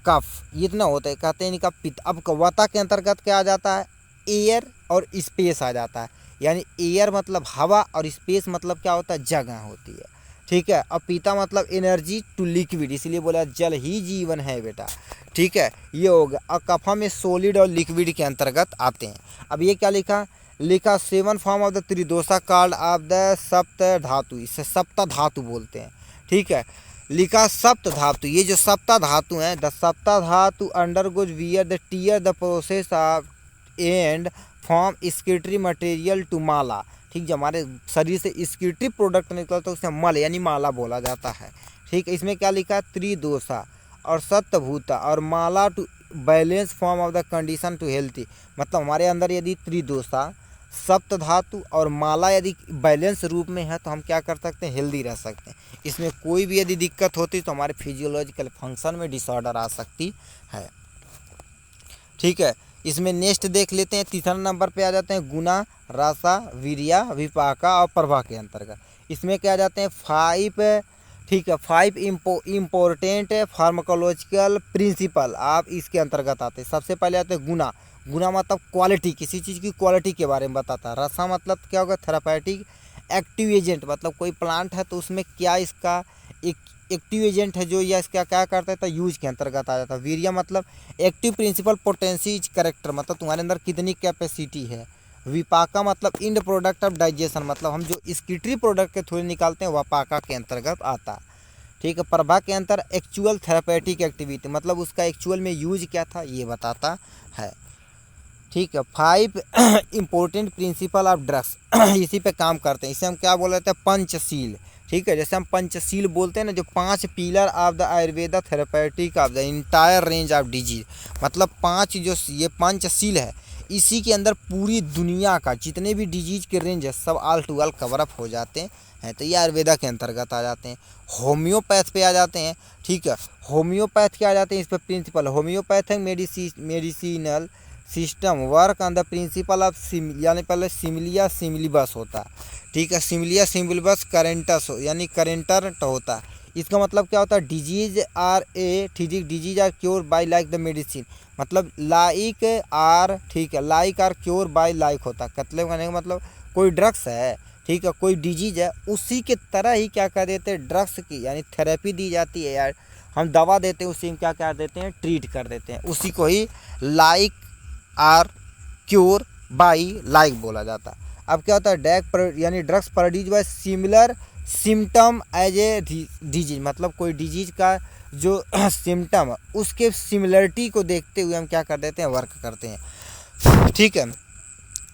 कफ, इतना होता है, कहते हैं इनका पित्त। अब वता के अंतर्गत क्या आ जाता है, एयर और स्पेस आ जाता है, यानी एयर मतलब हवा और स्पेस मतलब क्या होता है, जगह होती है। ठीक है, अब पीता मतलब एनर्जी टू लिक्विड, इसलिए बोला जल ही जीवन है बेटा। ठीक है, ये हो गया। और कफा में सॉलिड और लिक्विड के अंतर्गत आते हैं। अब ये क्या लिखा 7 form of the tridosha card of the sapta dhatu, इसे सप्त धातु बोलते हैं। ठीक है, लिखा सप्त धातु, ये जो सप्त धातु हैं, the sapta dhatu undergoes wear the tear the process of and form excretory material to mala. ठीक, जब हमारे शरीर से स्केटरी प्रोडक्ट निकलता है तो उसे मल यानी माला बोला जाता है। ठीक, इसमें क्या लिखा, त्रिदोषा और सप्तभूता और mala to balance form of the condition to healthy, मतलब हमारे अंदर यदि त्रिदोषा, सप्त धातु और माला यदि बैलेंस रूप में है तो हम क्या कर सकते हैं, हेल्दी रह सकते हैं। इसमें कोई भी यदि दिक्कत होती तो हमारे फिजियोलॉजिकल फंक्शन में डिसऑर्डर आ सकती है। ठीक है, इसमें नेक्स्ट देख लेते हैं। तीसरा नंबर पे आ जाते हैं गुना, रसा, वीर्या, विपाका और प्रभा के अंतर्गत। इसमें क्या आ जाते हैं 5। ठीक है, 5 इम्पोर्टेंट फार्माकोलॉजिकल प्रिंसिपल आप इसके अंतर्गत आते हैं। सबसे पहले आते हैं गुना। गुना मतलब क्वालिटी, किसी चीज़ की क्वालिटी के बारे में बताता है। रसा मतलब क्या होगा, थेरापेटिक एक्टिव एजेंट, मतलब कोई प्लांट है तो उसमें क्या इसका एक एक्टिव एजेंट है जो या इसका क्या करता है तो यूज के अंतर्गत आ जाता है। वीर्या मतलब active principal potency is character, मतलब तुम्हारे अंदर कितनी कैपेसिटी है। विपाका मतलब इंड प्रोडक्ट ऑफ डाइजेशन, मतलब हम जो स्किटरी प्रोडक्ट के थ्रू निकालते हैं वपाका के अंतर्गत आता है। ठीक है, प्रभा के अंतर एक्चुअल थेरापेटिक एक्टिविटी, मतलब उसका एक्चुअल में यूज क्या था ये बताता है। ठीक है, 5 इम्पोर्टेंट प्रिंसिपल ऑफ ड्रग्स इसी पे काम करते हैं। इसे हम क्या बोल रहे थे, पंचशील। ठीक है, जैसे हम पंचशील बोलते हैं ना, जो 5 pillar of the Ayurveda therapeutic of the entire range of disease, मतलब 5 जो ये पंचशील है, इसी के अंदर पूरी दुनिया का जितने भी डिजीज के रेंज है सब all to all cover up हो जाते हैं। तो ये आयुर्वेदा के अंतर्गत आ जाते हैं। होम्योपैथ पे आ जाते हैं। ठीक है, होम्योपैथ क्या आ जाते हैं, इस पर principle homeopathic medicinal system work on the principle of यानी पहले सिमिलिया सिमिलिबस होता है। ठीक है, सिमिलिया सिमिलिबस करेंटस यानी करेंटर्ट होता है। इसका मतलब क्या होता है, डिजीज आर ए ठीक disease are cure by like the medicine, मतलब लाइक आर, ठीक है, like are cure by like होता है। मतलब कोई ड्रग्स है, ठीक है, कोई डिजीज है, उसी के तरह ही क्या कर देते हैं, ड्रग्स की यानी थेरेपी दी जाती है यार, हम दवा देते हैं, उसी में क्या कर देते हैं, ट्रीट कर देते हैं। उसी को ही like are cure by like बोला जाता है। अब क्या होता है, यानी drugs produce by similar symptom as a disease, मतलब कोई डिजीज का जो सिम्टम है उसके सिमिलरिटी को देखते हुए हम क्या कर देते हैं, वर्क करते हैं। ठीक है,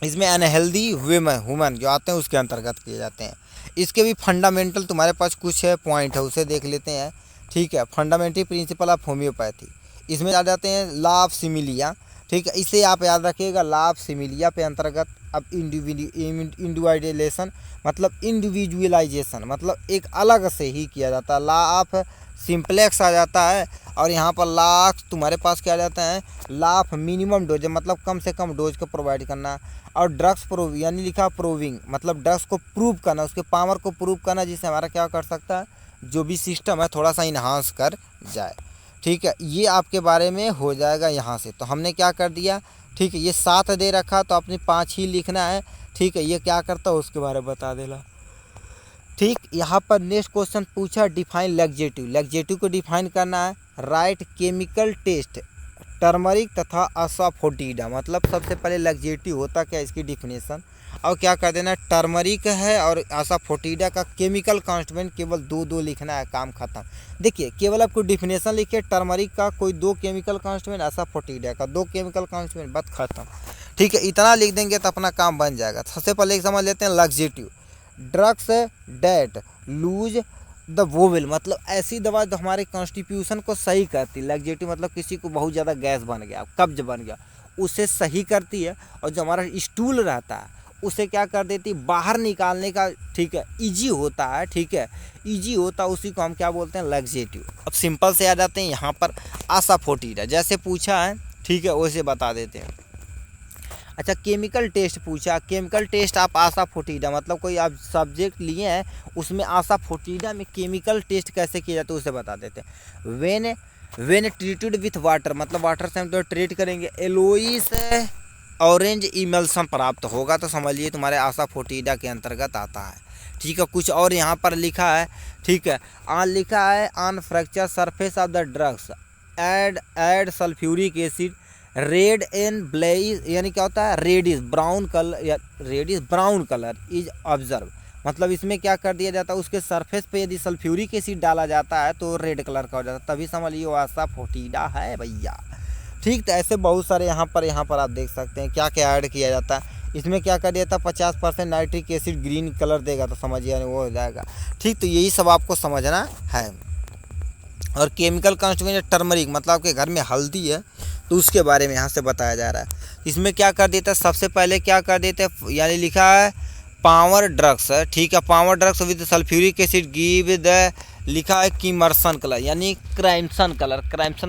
इसमें अनहेल्दी वुमेन जो आते हैं उसके अंतर्गत किए जाते हैं। इसके भी फंडामेंटल तुम्हारे पास कुछ है पॉइंट है, उसे देख लेते हैं। ठीक है, फंडामेंटल प्रिंसिपल ऑफ होम्योपैथी, इसमें आ जाते हैं लॉ ऑफ सिमिलिया। ठीक है, इसे आप याद रखिएगा, लॉ ऑफ सिमिलिया पे अंतर्गत। अब इंडिविजुअलाइजेशन मतलब इंडिविजुअलाइजेशन मतलब एक अलग से ही किया जाता है। लॉ ऑफ सिंप्लेक्स आ जाता है, और यहाँ पर लॉ तुम्हारे पास क्या आ जाता है, लॉ ऑफ मिनिमम डोज, मतलब कम से कम डोज को प्रोवाइड करना। और ड्रग्स प्रूव यानी लिखा प्रूविंग, मतलब ड्रग्स को प्रूव करना, उसके पावर को प्रूव करना, जिससे हमारा क्या कर सकता है, जो भी सिस्टम है थोड़ा सा इन्हांस कर जाए। ठीक है, ये आपके बारे में हो जाएगा यहाँ से। तो हमने क्या कर दिया, ठीक है, ये 7 दे रखा तो अपने 5 ही लिखना है। ठीक है, ये क्या करता है उसके बारे में बता देना। ठीक, यहाँ पर नेक्स्ट क्वेश्चन पूछा, डिफाइन लैक्जेटिव। लैक्जेटिव को डिफाइन करना है, राइट केमिकल टेस्ट टर्मरिक तथा असाफोटिडा, मतलब सबसे पहले लैक्जेटिव होता क्या, इसकी डिफिनेशन, और क्या कर देना, टर्मरिक है और असाफोटिडा का केमिकल कॉन्स्टिट्यूएंट केवल 2 लिखना है, काम खत्म। देखिए, केवल आपको डिफिनेशन लिखिए, टर्मरिक का कोई 2 केमिकल कॉन्स्टिट्यूएंट, असाफोटिडा का 2 केमिकल कॉन्स्टिट्यूएंट, बात खत्म। ठीक है, इतना लिख देंगे तो अपना काम बन जाएगा। सबसे पहले एक समझ लेते हैं laxative, drugs that loose the bowel, मतलब ऐसी दवा जो हमारे कॉन्स्टिट्यूशन को सही करती है। लग्जेटिव मतलब किसी को बहुत ज़्यादा गैस बन गया, कब्ज बन गया, उसे सही करती है। और जो हमारा स्टूल रहता है उसे क्या कर देती है, बाहर निकालने का, ठीक है, इजी होता है, ठीक है, इजी होता है, उसी को हम क्या बोलते हैं, लग्जेटिव। अब सिंपल से आ जाते हैं यहाँ पर आसाफोटिडा, जैसे पूछा है, ठीक है, वैसे बता देते हैं। अच्छा, केमिकल टेस्ट पूछा, केमिकल टेस्ट आप आसाफोटिडा, मतलब कोई आप सब्जेक्ट लिए हैं उसमें आसाफोटिडा में केमिकल टेस्ट कैसे किया जाता है उसे बता देते हैं। वेन ट्रीटेड विथ वाटर, मतलब वाटर से हम तो ट्रीट करेंगे, एलोइस ऑरेंज इमल्सन प्राप्त होगा, तो समझिए तुम्हारे आसाफोटिडा के अंतर्गत आता है। ठीक है, कुछ और यहाँ पर लिखा है, ठीक है, लिखा है on fracture surface of the drugs add sulphuric acid red and blaze, यानी क्या होता है, रेडिश ब्राउन कलर या reddish brown colour is observe, मतलब इसमें क्या कर दिया जाता है, उसके सरफेस पे यदि सल्फ्यूरिक एसिड डाला जाता है तो रेड कलर का हो जाता है, तभी समझ लीजिए आसाफोटिडा है भैया। ठीक, तो ऐसे बहुत सारे यहाँ पर आप देख सकते हैं क्या क्या ऐड किया जाता है। इसमें क्या कर दिया था, 50% नाइट्रिक एसिड ग्रीन कलर देगा, तो समझिए वो हो जाएगा। ठीक, तो यही सब आपको समझना है। और केमिकल कॉन्स्टिट्यूएंट टर्मरिक, मतलब आपके घर में हल्दी है तो उसके बारे में यहाँ से बताया जा रहा है। इसमें क्या कर देता है, सबसे पहले क्या कर देते हैं, यानी लिखा है पावर ड्रग्स, ठीक है, power drugs with sulphuric acid give the, लिखा है किमर्सन कलर, यानी क्राइमसन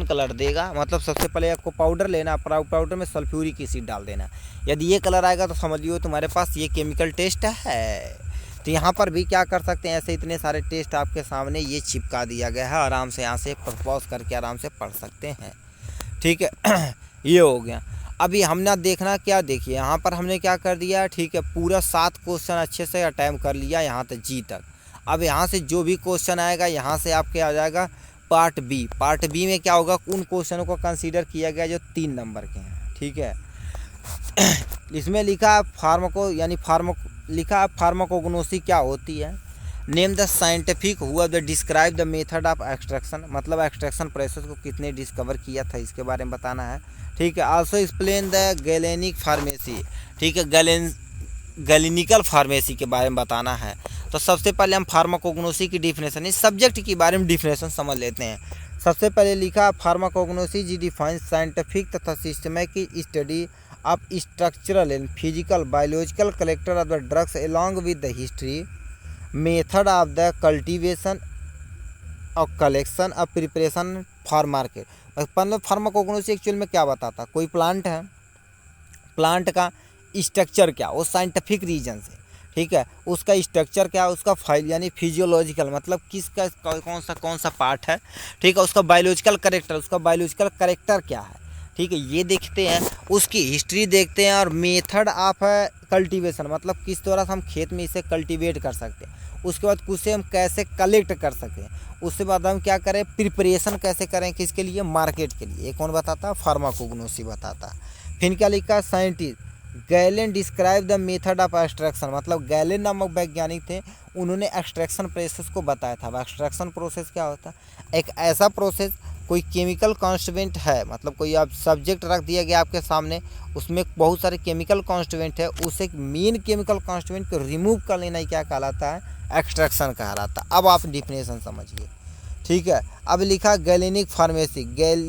कलर देगा। मतलब सबसे पहले आपको पाउडर लेना, पाउडर में सल्फ्यूरिक एसिड डाल देना, यदि ये कलर आएगा तो समझिए तुम्हारे पास ये केमिकल टेस्ट है। तो यहाँ पर भी क्या कर सकते हैं, ऐसे इतने सारे टेस्ट आपके सामने ये चिपका दिया गया है, आराम से यहाँ से पॉज करके आराम से पढ़ सकते हैं। ठीक है, ये हो गया। अभी हमने देखना क्या, देखिए यहाँ पर हमने क्या कर दिया, ठीक है, पूरा 7 क्वेश्चन अच्छे से अटैम्प्ट कर लिया यहाँ तक जी तक। अब यहाँ से जो भी क्वेश्चन आएगा यहाँ से आपके आ जाएगा पार्ट बी में क्या होगा, उन क्वेश्चनों को कंसीडर किया गया जो 3 नंबर के हैं। ठीक है, इसमें लिखा है लिखा है फार्माकोग्नोसी क्या होती है, नेम द साइंटिफिक हुआ the describe the method of extraction, मतलब एक्सट्रैक्शन प्रोसेस को कितने डिस्कवर किया था इसके बारे में बताना है। ठीक है, also explain the galenic pharmacy, ठीक है, गैलेनिकल फार्मेसी के बारे में बताना है। तो सबसे पहले हम फार्माकोग्नोसी की डिफिनेशन, इस सब्जेक्ट के बारे में डिफिनेशन समझ लेते हैं। सबसे पहले लिखा फार्माकोग्नोसी जी डिफाइंस साइंटिफिक तथा systematic study of structural and physical biological collector of the drugs along with the history method of the cultivation और collection of preparation for market. मतलब फार्माकोग्नोसी एक्चुअल में क्या बताता, कोई प्लांट है, प्लांट का स्ट्रक्चर क्या, वो साइंटिफिक रीजन से, ठीक है, उसका स्ट्रक्चर क्या, उसका फाइल यानी फिजियोलॉजिकल, मतलब किसका कौन सा पार्ट है, ठीक है, उसका बायोलॉजिकल करेक्टर क्या है, ठीक है, ये देखते हैं, उसकी हिस्ट्री देखते हैं, और मेथड ऑफ कल्टीवेशन, मतलब किस तरह से हम खेत में इसे कल्टीवेट कर सकते हैं, उसके बाद उसे हम कैसे कलेक्ट कर सकते हैं, उसके बाद हम क्या करें, प्रिपरेशन कैसे करें, किसके लिए, मार्केट के लिए। ये कौन बताता, फार्माकोग्नोसी बताता। फिर क्या लिखा, scientist Galen describe the method of extraction, मतलब गैलेन नामक वैज्ञानिक थे, उन्होंने एक्सट्रैक्शन प्रोसेस को बताया था। एक्सट्रैक्शन प्रोसेस क्या होता है, एक ऐसा प्रोसेस, कोई केमिकल कॉन्स्टिट्यूएंट है, मतलब कोई आप सब्जेक्ट रख दिया गया आपके सामने, उसमें बहुत सारे केमिकल कॉन्स्टिट्यूएंट है, उसे मेन केमिकल कॉन्स्टिट्यूएंट को रिमूव कर लेना ही क्या कहलाता है, एक्सट्रैक्शन कहलाता है। अब आप डिफिनेशन समझिए। ठीक है, अब लिखा गैलेनिक फार्मेसी,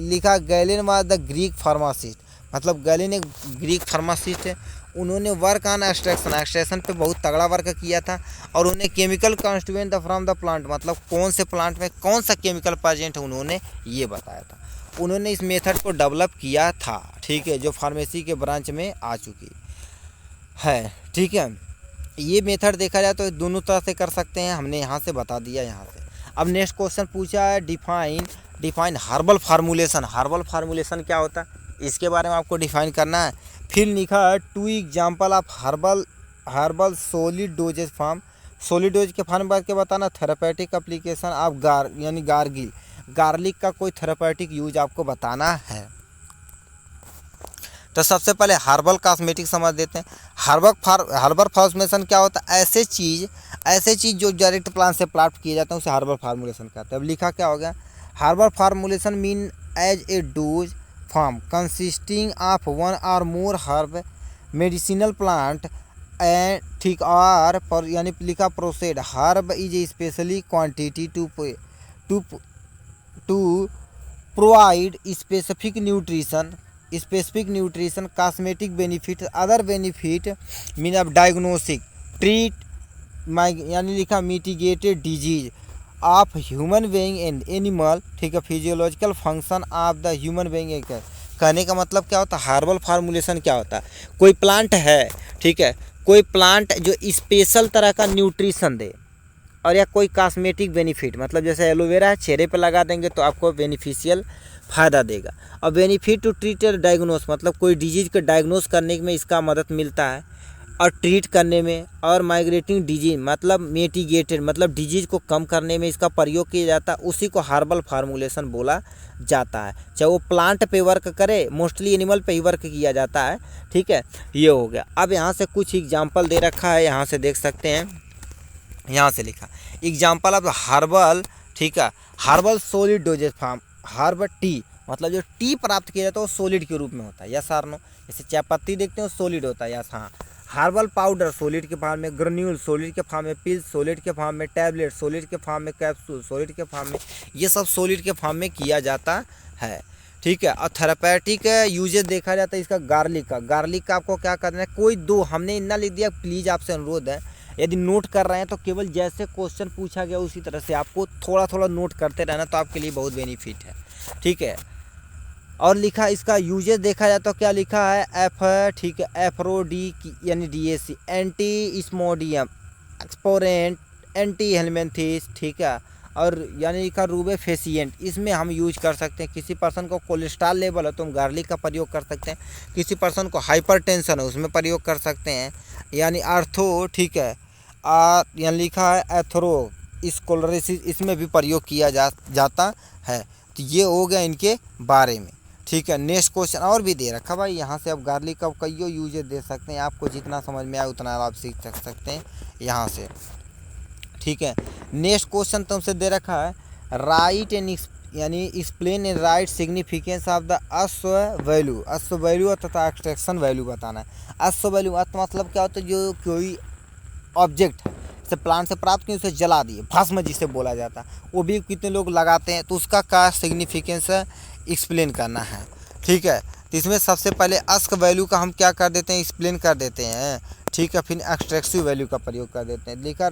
लिखा Galen was the Greek pharmacist, मतलब गैलेन एक ग्रीक फार्मासिस्ट है, उन्होंने वर्क ऑन एक्सट्रैक्शन पे बहुत तगड़ा वर्क किया था, और उन्हें chemical constituent from the plant, मतलब कौन से प्लांट में कौन सा केमिकल प्रेजेंट है, उन्होंने ये बताया था। उन्होंने इस मेथड को डेवलप किया था, ठीक है, जो फार्मेसी के ब्रांच में आ चुकी है। ठीक है, ये मेथड देखा जाए तो दोनों तरह से कर सकते हैं, हमने यहाँ से बता दिया यहाँ से। अब नेक्स्ट क्वेश्चन पूछा है डिफाइन हर्बल फार्मूलेशन क्या होता है, इसके बारे में आपको डिफाइन करना है। फिर लिखा है 2 example of herbal solid doses form, solid dose के फॉर्म बात के बताना। थेरापेटिक एप्लीकेशन ऑफ गार्लिक का कोई थेरापेटिक यूज आपको बताना है। तो सबसे पहले हर्बल कॉस्मेटिक समझ देते हैं। हर्बल फार्मेशन क्या होता है, ऐसे चीज़ जो डायरेक्ट प्लांट से प्राप्त किए जाते हैं उसे हर्बल फार्मूलेशन कहते हैं। अब लिखा क्या हो गया, herbal formulation mean as a dose form consisting of 1 or more herb medicinal plant and ठीक और पर यानी लिखा processed herb is specially quantity to to provide specific nutrition cosmetic benefit other benefit mean of diagnostic treat यानी लिखा mitigated disease of human being and animal, ठीक है, physiological function of the human being. एक कहने का मतलब क्या होता है, हार्बल फार्मूलेशन क्या होता है, कोई प्लांट है, ठीक है, कोई प्लांट जो स्पेशल तरह का न्यूट्रिशन दे और या कोई कॉस्मेटिक बेनिफिट, मतलब जैसे एलोवेरा है, चेहरे पे लगा देंगे तो आपको बेनिफिशियल फ़ायदा देगा। और बेनिफिट टू ट्रीट डायग्नोस मतलब कोई डिजीज़ को डायग्नोस करने में इसका मदद मिलता है और ट्रीट करने में। और माइग्रेटिंग डिजीज मतलब मिटिगेटेड मतलब डिजीज़ को कम करने में इसका प्रयोग किया जाता है, उसी को हार्बल फार्मूलेशन बोला जाता है। चाहे वो प्लांट पे वर्क करे, मोस्टली एनिमल पे ही वर्क किया जाता है, ठीक है। ये हो गया। अब यहाँ से कुछ एग्जाम्पल दे रखा है, यहाँ से देख सकते हैं, यहाँ से लिखा एग्जाम्पल ऑफ हर्बल, ठीक है, herbal solid doses form herb T मतलब जो टी प्राप्त किया जाता है वो सॉलिड के रूप में होता है, यस और नो। जैसे चाय पत्ती देखते हैं वो सॉलिड होता है, यस हाँ। हर्बल पाउडर सॉलिड के फॉर्म में, ग्रेन्यूल सॉलिड के फॉर्म में, पिल्स सॉलिड के फॉर्म में, टैबलेट सॉलिड के फॉर्म में, कैप्सूल सॉलिड के फॉर्म में, ये सब सॉलिड के फॉर्म में किया जाता है, ठीक है। और थेरापेटिक यूजेज देखा जाता है इसका गार्लिक का आपको क्या करना है, कोई दो, हमने इतना लिख दिया, प्लीज़ आपसे अनुरोध है यदि नोट कर रहे हैं तो केवल जैसे क्वेश्चन पूछा गया उसी तरह से आपको थोड़ा थोड़ा नोट करते रहना, तो आपके लिए बहुत बेनिफिट है, ठीक है। और लिखा इसका यूजेस देखा जाए तो क्या लिखा है, ठीक है, एफ्रोडी यानी DAC, anti spasmodic expectorant, anti helminthic, ठीक है। और यानी लिखा रूबेफेसिएंट, इसमें हम यूज कर सकते हैं। किसी पर्सन को कोलेस्ट्रॉल लेवल है तो हम गार्लिक का प्रयोग कर सकते हैं, किसी पर्सन को हाइपरटेंशन है उसमें प्रयोग कर सकते हैं, यानी आर्थो, ठीक है। यहाँ लिखा है एथरो स्क्लेरोसिस, इसमें भी प्रयोग किया जाता है। तो ये हो गया इनके बारे में, ठीक है। नेक्स्ट क्वेश्चन और भी दे रखा भाई, यहाँ से आप गार्लिक का कई यूजेस दे सकते हैं, आपको जितना समझ में आए उतना आप सीख सकते हैं यहाँ से, ठीक है। नेक्स्ट क्वेश्चन तुमसे दे रखा है, राइट एंड यानी explain and right significance of the अश्व वैल्यू तथा एक्सट्रैक्शन वैल्यू बताना है। अश्व वैल्यू मतलब क्या होता है, जो कोई ऑब्जेक्ट है जैसे प्लांट से प्राप्त किए उसे जला दिए, भस्म जिसे बोला जाता है, वो भी कितने लोग लगाते हैं, तो उसका क्या सिग्निफिकेंस है एक्सप्लेन करना है, ठीक है। तो इसमें सबसे पहले अस्क वैल्यू का हम क्या कर देते हैं, एक्सप्लेन कर देते हैं, ठीक है। फिर एक्सट्रैक्टिव वैल्यू का प्रयोग कर देते हैं। लिखा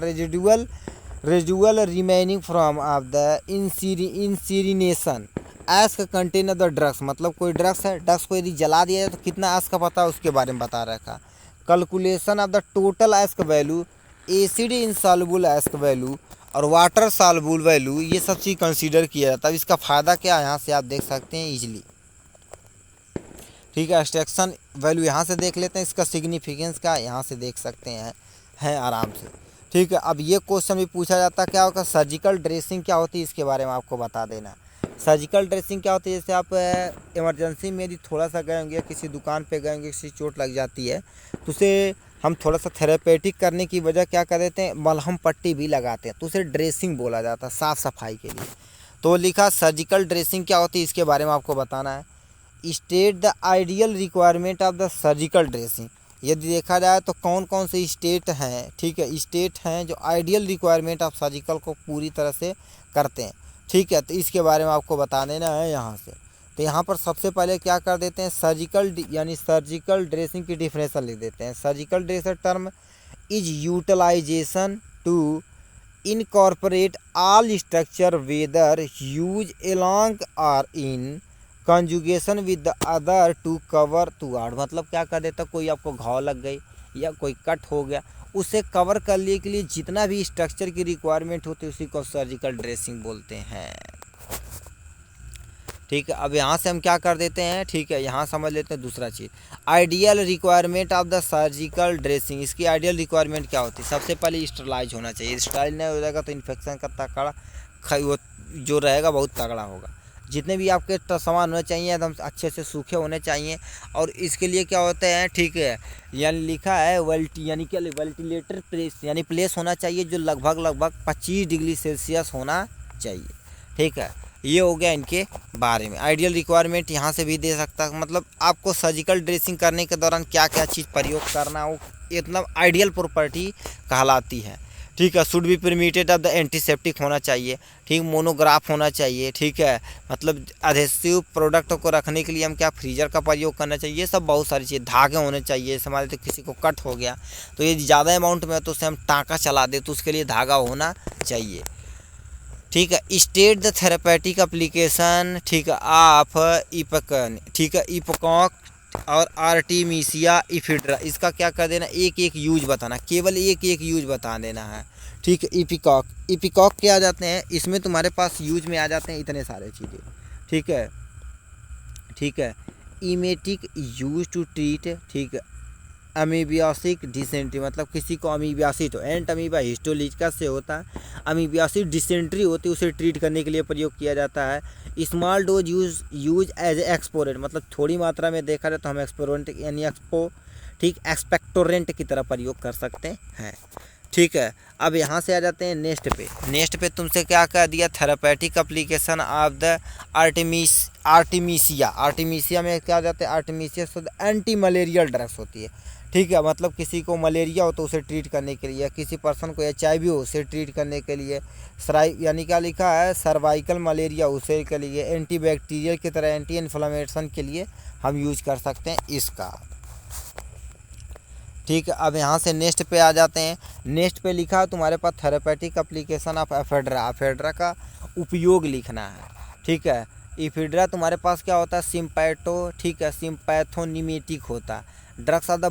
residual remaining from of the incineration ash content of the drugs मतलब कोई ड्रग्स है, ड्रग्स को यदि जला दिया जाए तो कितना एस्क का पता है उसके बारे में बता रखा। Calculation of the total ask value, acid insoluble ask value और वाटर सॉल्युबल वैल्यू, ये सब चीज़ कंसीडर किया जाता है। इसका फ़ायदा क्या है यहाँ से आप देख सकते हैं इजीली, ठीक है। एक्सट्रैक्शन वैल्यू यहाँ से देख लेते हैं, इसका सिग्निफिकेंस का यहाँ से देख सकते हैं आराम से, ठीक है। अब ये क्वेश्चन भी पूछा जाता है क्या होगा, सर्जिकल ड्रेसिंग क्या होती है, इसके बारे में आपको बता देना। सर्जिकल ड्रेसिंग क्या होती है, जैसे आप इमरजेंसी में यदि थोड़ा सा गए होंगे, किसी दुकान पे गए होंगे, किसी चोट लग जाती है तो उसे हम थोड़ा सा थेरेपेटिक करने की वजह क्या कर देते हैं, मलहम पट्टी भी लगाते हैं, तो उसे ड्रेसिंग बोला जाता है, साफ़ सफाई के लिए। तो लिखा सर्जिकल ड्रेसिंग क्या होती है, इसके बारे में आपको बताना है। State the ideal requirement of the surgical dressing, यदि देखा जाए तो कौन कौन से स्टेट हैं, ठीक है, स्टेट हैं जो आइडियल रिक्वायरमेंट ऑफ सर्जिकल को पूरी तरह से करते हैं, ठीक है। तो इसके बारे में आपको बता देना है यहाँ से। तो यहाँ पर सबसे पहले क्या कर देते हैं, सर्जिकल ड्रेसिंग की डिफिनेशन लिख देते हैं। Surgical dress term is utilization to incorporate all structure whether use along और in conjugation with the other to cover to guard मतलब क्या कर देता, कोई आपको घाव लग गई या कोई कट हो गया, उसे कवर करने के लिए जितना भी स्ट्रक्चर की रिक्वायरमेंट होती है उसी को सर्जिकल ड्रेसिंग बोलते हैं, ठीक है। अब यहाँ से हम क्या कर देते हैं, ठीक है, यहाँ समझ लेते हैं दूसरा चीज़, ideal requirement of the surgical dressing. इसकी आइडियल रिक्वायरमेंट क्या होती है, सबसे पहले स्टरलाइज होना चाहिए, स्टरलाइज नहीं हो जाएगा तो इन्फेक्शन का तगड़ा वो जो रहेगा बहुत तगड़ा होगा। जितने भी आपके सामान होने चाहिए एकदम अच्छे से सूखे होने चाहिए। और इसके लिए क्या होते हैं, ठीक है, यानी लिखा है यानी क्या वेंटिलेटर प्लेस यानी प्लेस होना चाहिए जो लगभग 25 डिग्री सेल्सियस होना चाहिए, ठीक है। ये हो गया इनके बारे में। आइडियल रिक्वायरमेंट यहाँ से भी दे सकता है, मतलब आपको सर्जिकल ड्रेसिंग करने के दौरान क्या क्या चीज़ प्रयोग करना हो, इतना आइडियल प्रॉपर्टी कहलाती है। ठीक है, should be permitted of the antiseptic होना चाहिए, ठीक, मोनोग्राफ होना चाहिए, ठीक है, मतलब अधेसिव प्रोडक्ट को रखने के लिए हम क्या फ्रीजर का प्रयोग करना चाहिए, ये सब बहुत सारी चीज़, धागे होने चाहिए, जैसे मान तो किसी को कट हो गया तो ये ज़्यादा अमाउंट में है तो उसे हम टाँका चला दे तो उसके लिए धागा होना चाहिए। ठीक है, स्टेट द थेरेपेटिक एप्लीकेशन, ठीक है, आप इपकन, ठीक है, इपकॉक और आर्टिमीसिया इफिड्रा, इसका क्या कर देना, एक एक यूज बताना, केवल एक एक यूज बता देना है। ठीक है, इपिकॉक, इपिकॉक क्या आ जाते हैं, इसमें तुम्हारे पास यूज में आ जाते हैं इतने सारे चीज़ें। ठीक है, ठीक है, इमेटिक यूज टू ट्रीट, ठीक है, अमीबियासिक डिसेंट्री, मतलब किसी को अमीबियासिस हो, एंट अमीबा हिस्टोलिटिका से होता है, अमीबियासिस डिसेंट्री होती है, उसे ट्रीट करने के लिए प्रयोग किया जाता है। Small dose use as expectorant, मतलब थोड़ी मात्रा में देखा जाए तो हम एक्सपोरेंट यानी ठीक, एक्सपेक्टोरेंट की तरह प्रयोग कर सकते हैं। ठीक है, अब यहाँ से आ जाते हैं नेक्स्ट पे। नेक्स्ट पे तुमसे क्या कह दिया, थेरापेटिक एप्लीकेशन ऑफ द आर्टिमीसिया। आर्टिमीसिया में क्या आ जाते हैं, आर्टिमीसिया शुद्ध एंटी मलेरियल ड्रग्स होती है। ठीक है, मतलब किसी को मलेरिया हो तो उसे ट्रीट करने के लिए, किसी पर्सन को HIV हो उसे ट्रीट करने के लिए, यानी क्या लिखा है, सर्वाइकल मलेरिया उसे के लिए, एंटीबैक्टीरियल की तरह एंटी इन्फ्लेमेशन के लिए हम यूज कर सकते हैं इसका। ठीक है, अब यहाँ से नेक्स्ट पे आ जाते हैं। नेक्स्ट पे लिखा है तुम्हारे पास therapeutic application of ephedra, ephedra का उपयोग लिखना है। ठीक है, एफेड्रा तुम्हारे पास क्या होता है, सिम्पैथो, ठीक है, सिम्पैथोनिमेटिक होता है, ड्रग्स ऑफ द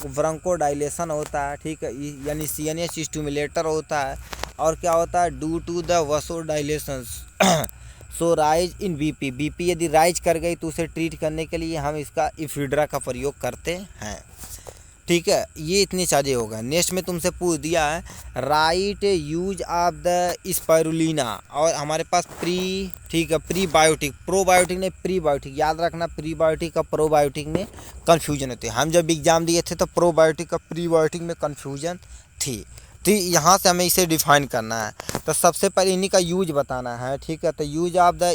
ब्रोंकोडाइलेशन होता है, ठीक है, यानी CNS स्टिमुलेटर होता है, और क्या होता है, due to the vasodilation so rise in BP यदि राइज कर गई तो उसे ट्रीट करने के लिए हम इसका एफेड्रा का प्रयोग करते हैं। ठीक है, ये इतनी चीज़ें हो गए। नेक्स्ट में तुमसे पूछ दिया है right use of the spirulina, और हमारे पास ठीक है, प्रीबायोटिक, प्रोबायोटिक नहीं प्रीबायोटिक, याद रखना प्रीबायोटिक और प्रोबायोटिक में कन्फ्यूजन होती है। हम जब एग्जाम दिए थे तो प्रोबायोटिक और प्रीबायोटिक में कन्फ्यूजन थी, तो यहाँ से हमें इसे डिफाइन करना है। तो सबसे पहले इन्हीं का यूज बताना है। ठीक है, तो यूज ऑफ द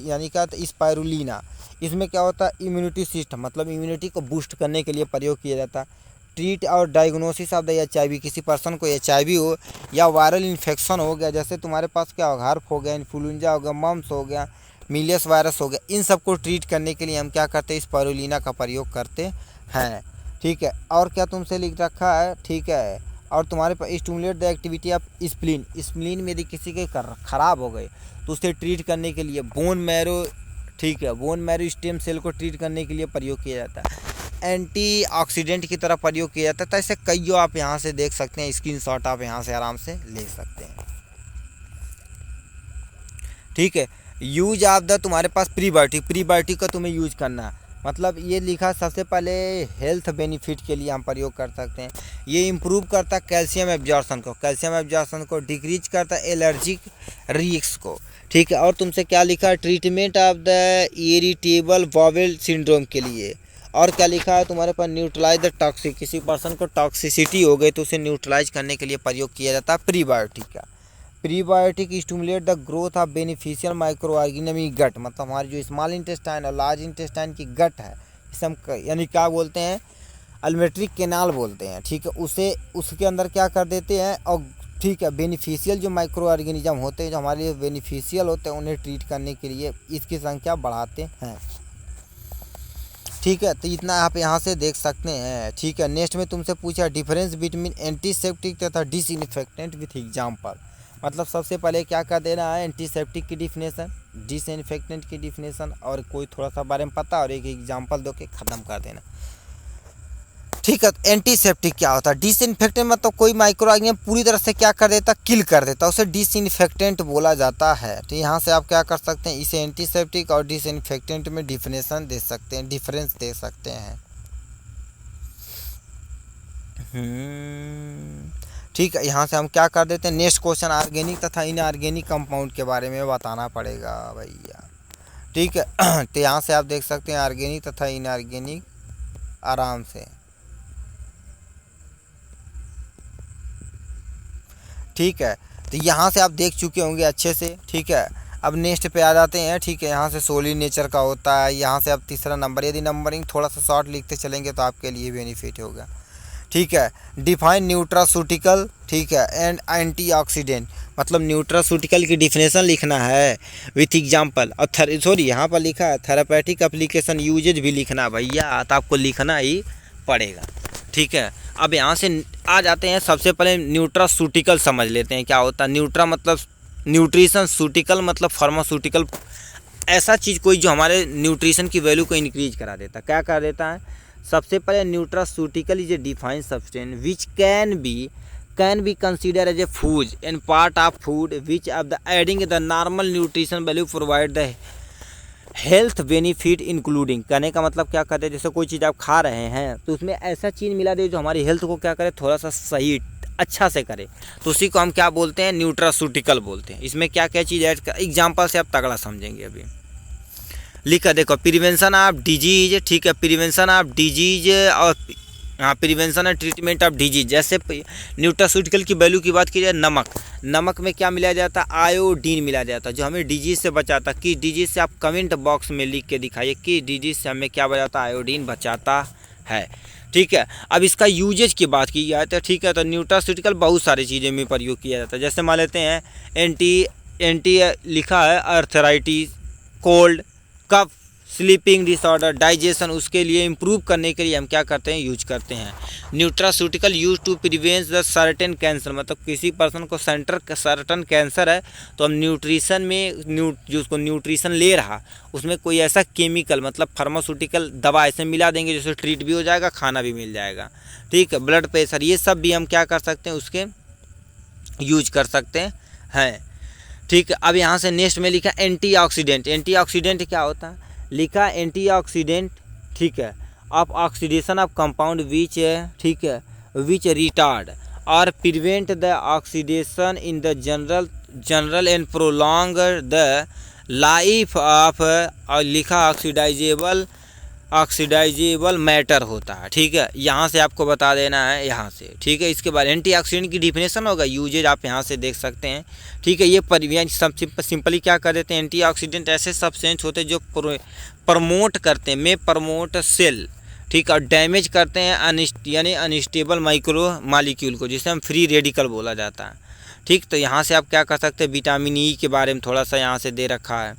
यानी क्या स्पाइरुलिना, इसमें क्या होता है, इम्यूनिटी सिस्टम, मतलब इम्यूनिटी को बूस्ट करने के लिए प्रयोग किया जाता है। ट्रीट और डायग्नोसिस ऑफ द HIV, किसी पर्सन को HIV हो या वायरल इन्फेक्शन हो गया, जैसे तुम्हारे पास क्या होगा, हर्प हो गया, इन्फ्लुएंजा हो गया, मम्स हो गया, मिलियस वायरस हो गया, इन सबको ट्रीट करने के लिए हम क्या करते हैं, स्पाइरुलिना का प्रयोग करते हैं। ठीक है, और क्या तुमसे लिख रखा है, ठीक है, और तुम्हारे पास stimulate the activity of spleen, spleen में यदि किसी के खराब हो गए तो उसे ट्रीट करने के लिए बोन मैरो, ठीक है, बोन मैरो स्टेम सेल को ट्रीट करने के लिए प्रयोग किया जाता है। एंटीऑक्सीडेंट की तरह प्रयोग किया जाता है। तो ऐसे कईयों आप यहाँ से देख सकते हैं, स्क्रीनशॉट आप यहाँ से आराम से ले सकते हैं। ठीक है, यूज ऑफ द तुम्हारे पास प्रीबायोटिक का तुम्हें यूज करना है, मतलब ये लिखा सबसे पहले हेल्थ बेनिफिट के लिए हम प्रयोग कर सकते हैं। ये इम्प्रूव करता है कैल्शियम एब्जॉर्प्शन को डिक्रीज करता है एलर्जिक रिस्क को। ठीक है, और तुमसे क्या लिखा है, treatment of the irritable bowel syndrome के लिए, और क्या लिखा है तुम्हारे पास, न्यूट्रलाइज द टॉक्सिक, किसी पर्सन को टॉक्सिसिटी हो गई तो उसे न्यूट्रलाइज करने के लिए प्रयोग किया जाता है प्रीबायोटिक का। Prebiotic stimulate the growth of beneficial micro organism in gut, मतलब हमारी जो स्मॉल इंटेस्टाइन और लार्ज इंटेस्टाइन की गट है, इसे हम यानी क्या बोलते हैं, अल्वेट्रिक कैनाल बोलते हैं। ठीक है, उसे उसके अंदर क्या कर देते हैं, और ठीक है, बेनिफिशियल जो माइक्रो ऑर्गेनिज्म होते हैं, जो हमारे लिए बेनिफिशियल होते हैं, उन्हें ट्रीट करने के लिए इसकी संख्या बढ़ाते हैं। ठीक है, तो इतना आप यहाँ से देख सकते हैं। ठीक है, नेक्स्ट में तुमसे पूछा डिफरेंस बिटवीन एंटीसेप्टिक तथा डिसइंफेक्टेंट विथ एग्जाम्पल, मतलब सबसे पहले क्या कर देना है, एंटीसेप्टिक की डिफिनेशन, डिसइंफेक्टेंट की डिफिनेशन, और कोई थोड़ा सा बारे में पता और एक एग्जाम्पल दो के ख़त्म कर देना। ठीक है, एंटीसेप्टिक क्या होता है, डिसइंफेक्टेंट मतलब कोई माइक्रो ऑर्गेनिज्म पूरी तरह से क्या कर देता, किल कर देता, उसे डिसइंफेक्टेंट बोला जाता है। तो यहाँ से आप क्या कर सकते हैं, इसे एंटीसेप्टिक और डिसइंफेक्टेंट में डिफिनेशन दे सकते हैं, डिफरेंस दे सकते हैं। ठीक है, यहाँ से हम क्या कर देते हैं, नेक्स्ट क्वेश्चन ऑर्गेनिक तथा इनऑर्गेनिक कंपाउंड के बारे में बताना पड़ेगा भैया। ठीक है, तो यहाँ से आप देख सकते हैं ऑर्गेनिक तथा इनऑर्गेनिक आराम से। ठीक है, तो यहाँ से आप देख चुके होंगे अच्छे से। ठीक है, अब नेक्स्ट पे आ जाते हैं, ठीक है। यहाँ से सोलिड नेचर का होता है, यहाँ से अब तीसरा नंबर, यदि नंबरिंग थोड़ा सा शॉर्ट लिखते चलेंगे तो आपके लिए बेनिफिट होगा, ठीक है। डिफाइन न्यूट्रासूटिकल, ठीक है, एंड एंटीऑक्सीडेंट, मतलब न्यूट्रासूटिकल की डिफिनेशन लिखना है विथ एग्जांपल, और सॉरी यहाँ पर लिखा है थेरापेटिक एप्लीकेशन यूजेज भी लिखना भैया, तो आपको लिखना ही पड़ेगा, ठीक है। अब यहाँ से आ जाते हैं, सबसे पहले न्यूट्रासूटिकल समझ लेते हैं क्या होता है। न्यूट्रा मतलब न्यूट्रिशन, सूटिकल मतलब फार्मास्यूटिकल, ऐसा चीज़ कोई जो हमारे न्यूट्रिशन की वैल्यू को इंक्रीज करा देता है। क्या कर देता है? सबसे पहले nutraceutical is a defined substance which can be consider as a food and part of food which of the adding the normal nutrition value provide the health benefit including. कहने का मतलब क्या कहते हैं, जैसे कोई चीज़ आप खा रहे हैं तो उसमें ऐसा चीज़ मिला दे जो हमारी हेल्थ को क्या करे, थोड़ा सा सही अच्छा से करे, तो उसी को हम क्या बोलते हैं, न्यूट्रासूटिकल बोलते हैं। इसमें क्या क्या चीज़ ऐड कर, एग्जाम्पल से आप तगड़ा समझेंगे। अभी लिखा देखो, प्रिवेंशन ऑफ डिजीज, ठीक है, प्रिवेंशन ऑफ डिजीज और हाँ prevention and treatment of disease. जैसे न्यूट्रासूटिकल की वैल्यू की बात की जाए, नमक में क्या मिलाया जाता है, आयोडीन मिलाया जाता है, जो हमें डिजीज से बचाता। किस डिजीज से, आप कमेंट बॉक्स में लिख के दिखाइए कि डिजीज से हमें क्या बचाता, आयोडीन बचाता है, ठीक है। अब इसका यूजेज की बात की जाए तो ठीक है, तो न्यूट्रासूटिकल बहुत सारी चीज़ें में प्रयोग किया जाता है। जैसे मान लेते हैं एंटी लिखा है अर्थराइटिस, कोल्ड, कफ, स्लीपिंग डिसऑर्डर, डाइजेशन, उसके लिए इम्प्रूव करने के लिए हम क्या करते हैं, यूज करते हैं nutraceutical use to prevent the certain cancer. मतलब किसी पर्सन को सर्टन कैंसर है तो हम न्यूट्रिशन में जो उसको न्यूट्रिशन ले रहा उसमें कोई ऐसा केमिकल मतलब फार्मास्यूटिकल दवा ऐसे मिला देंगे जिससे ट्रीट भी हो जाएगा, खाना भी मिल जाएगा, ठीक है। ब्लड प्रेशर, ये सब भी हम क्या कर सकते हैं, उसके यूज कर सकते हैं, ठीक है। अब यहाँ से नेक्स्ट में लिखा एंटीऑक्सीडेंट। एंटीऑक्सीडेंट क्या होता है, लिखा एंटीऑक्सीडेंट, ठीक है, of oxidation of compound which, ठीक है, विच रिटार्ड और prevent the oxidation in the general and prolong the life of, और लिखा ऑक्सीडाइजेबल मैटर होता है, ठीक है। यहाँ से आपको बता देना है यहाँ से, ठीक है। इसके बाद एंटीऑक्सीडेंट की डिफिनेशन होगा, यूजेज आप यहाँ से देख सकते हैं, ठीक है। ये सिंपली क्या कर देते हैं, एंटीऑक्सीडेंट ऐसे सब्सटेंस होते हैं जो प्रमोट करते हैं, में प्रमोट सेल, ठीक है, और डैमेज करते हैं यानी अनस्टेबल माइक्रो मॉलिक्यूल को, जिसे हम फ्री रेडिकल बोला जाता है, ठीक। तो यहाँ से आप क्या कर सकते हैं, विटामिन ई के बारे में थोड़ा सा यहाँ से दे रखा है,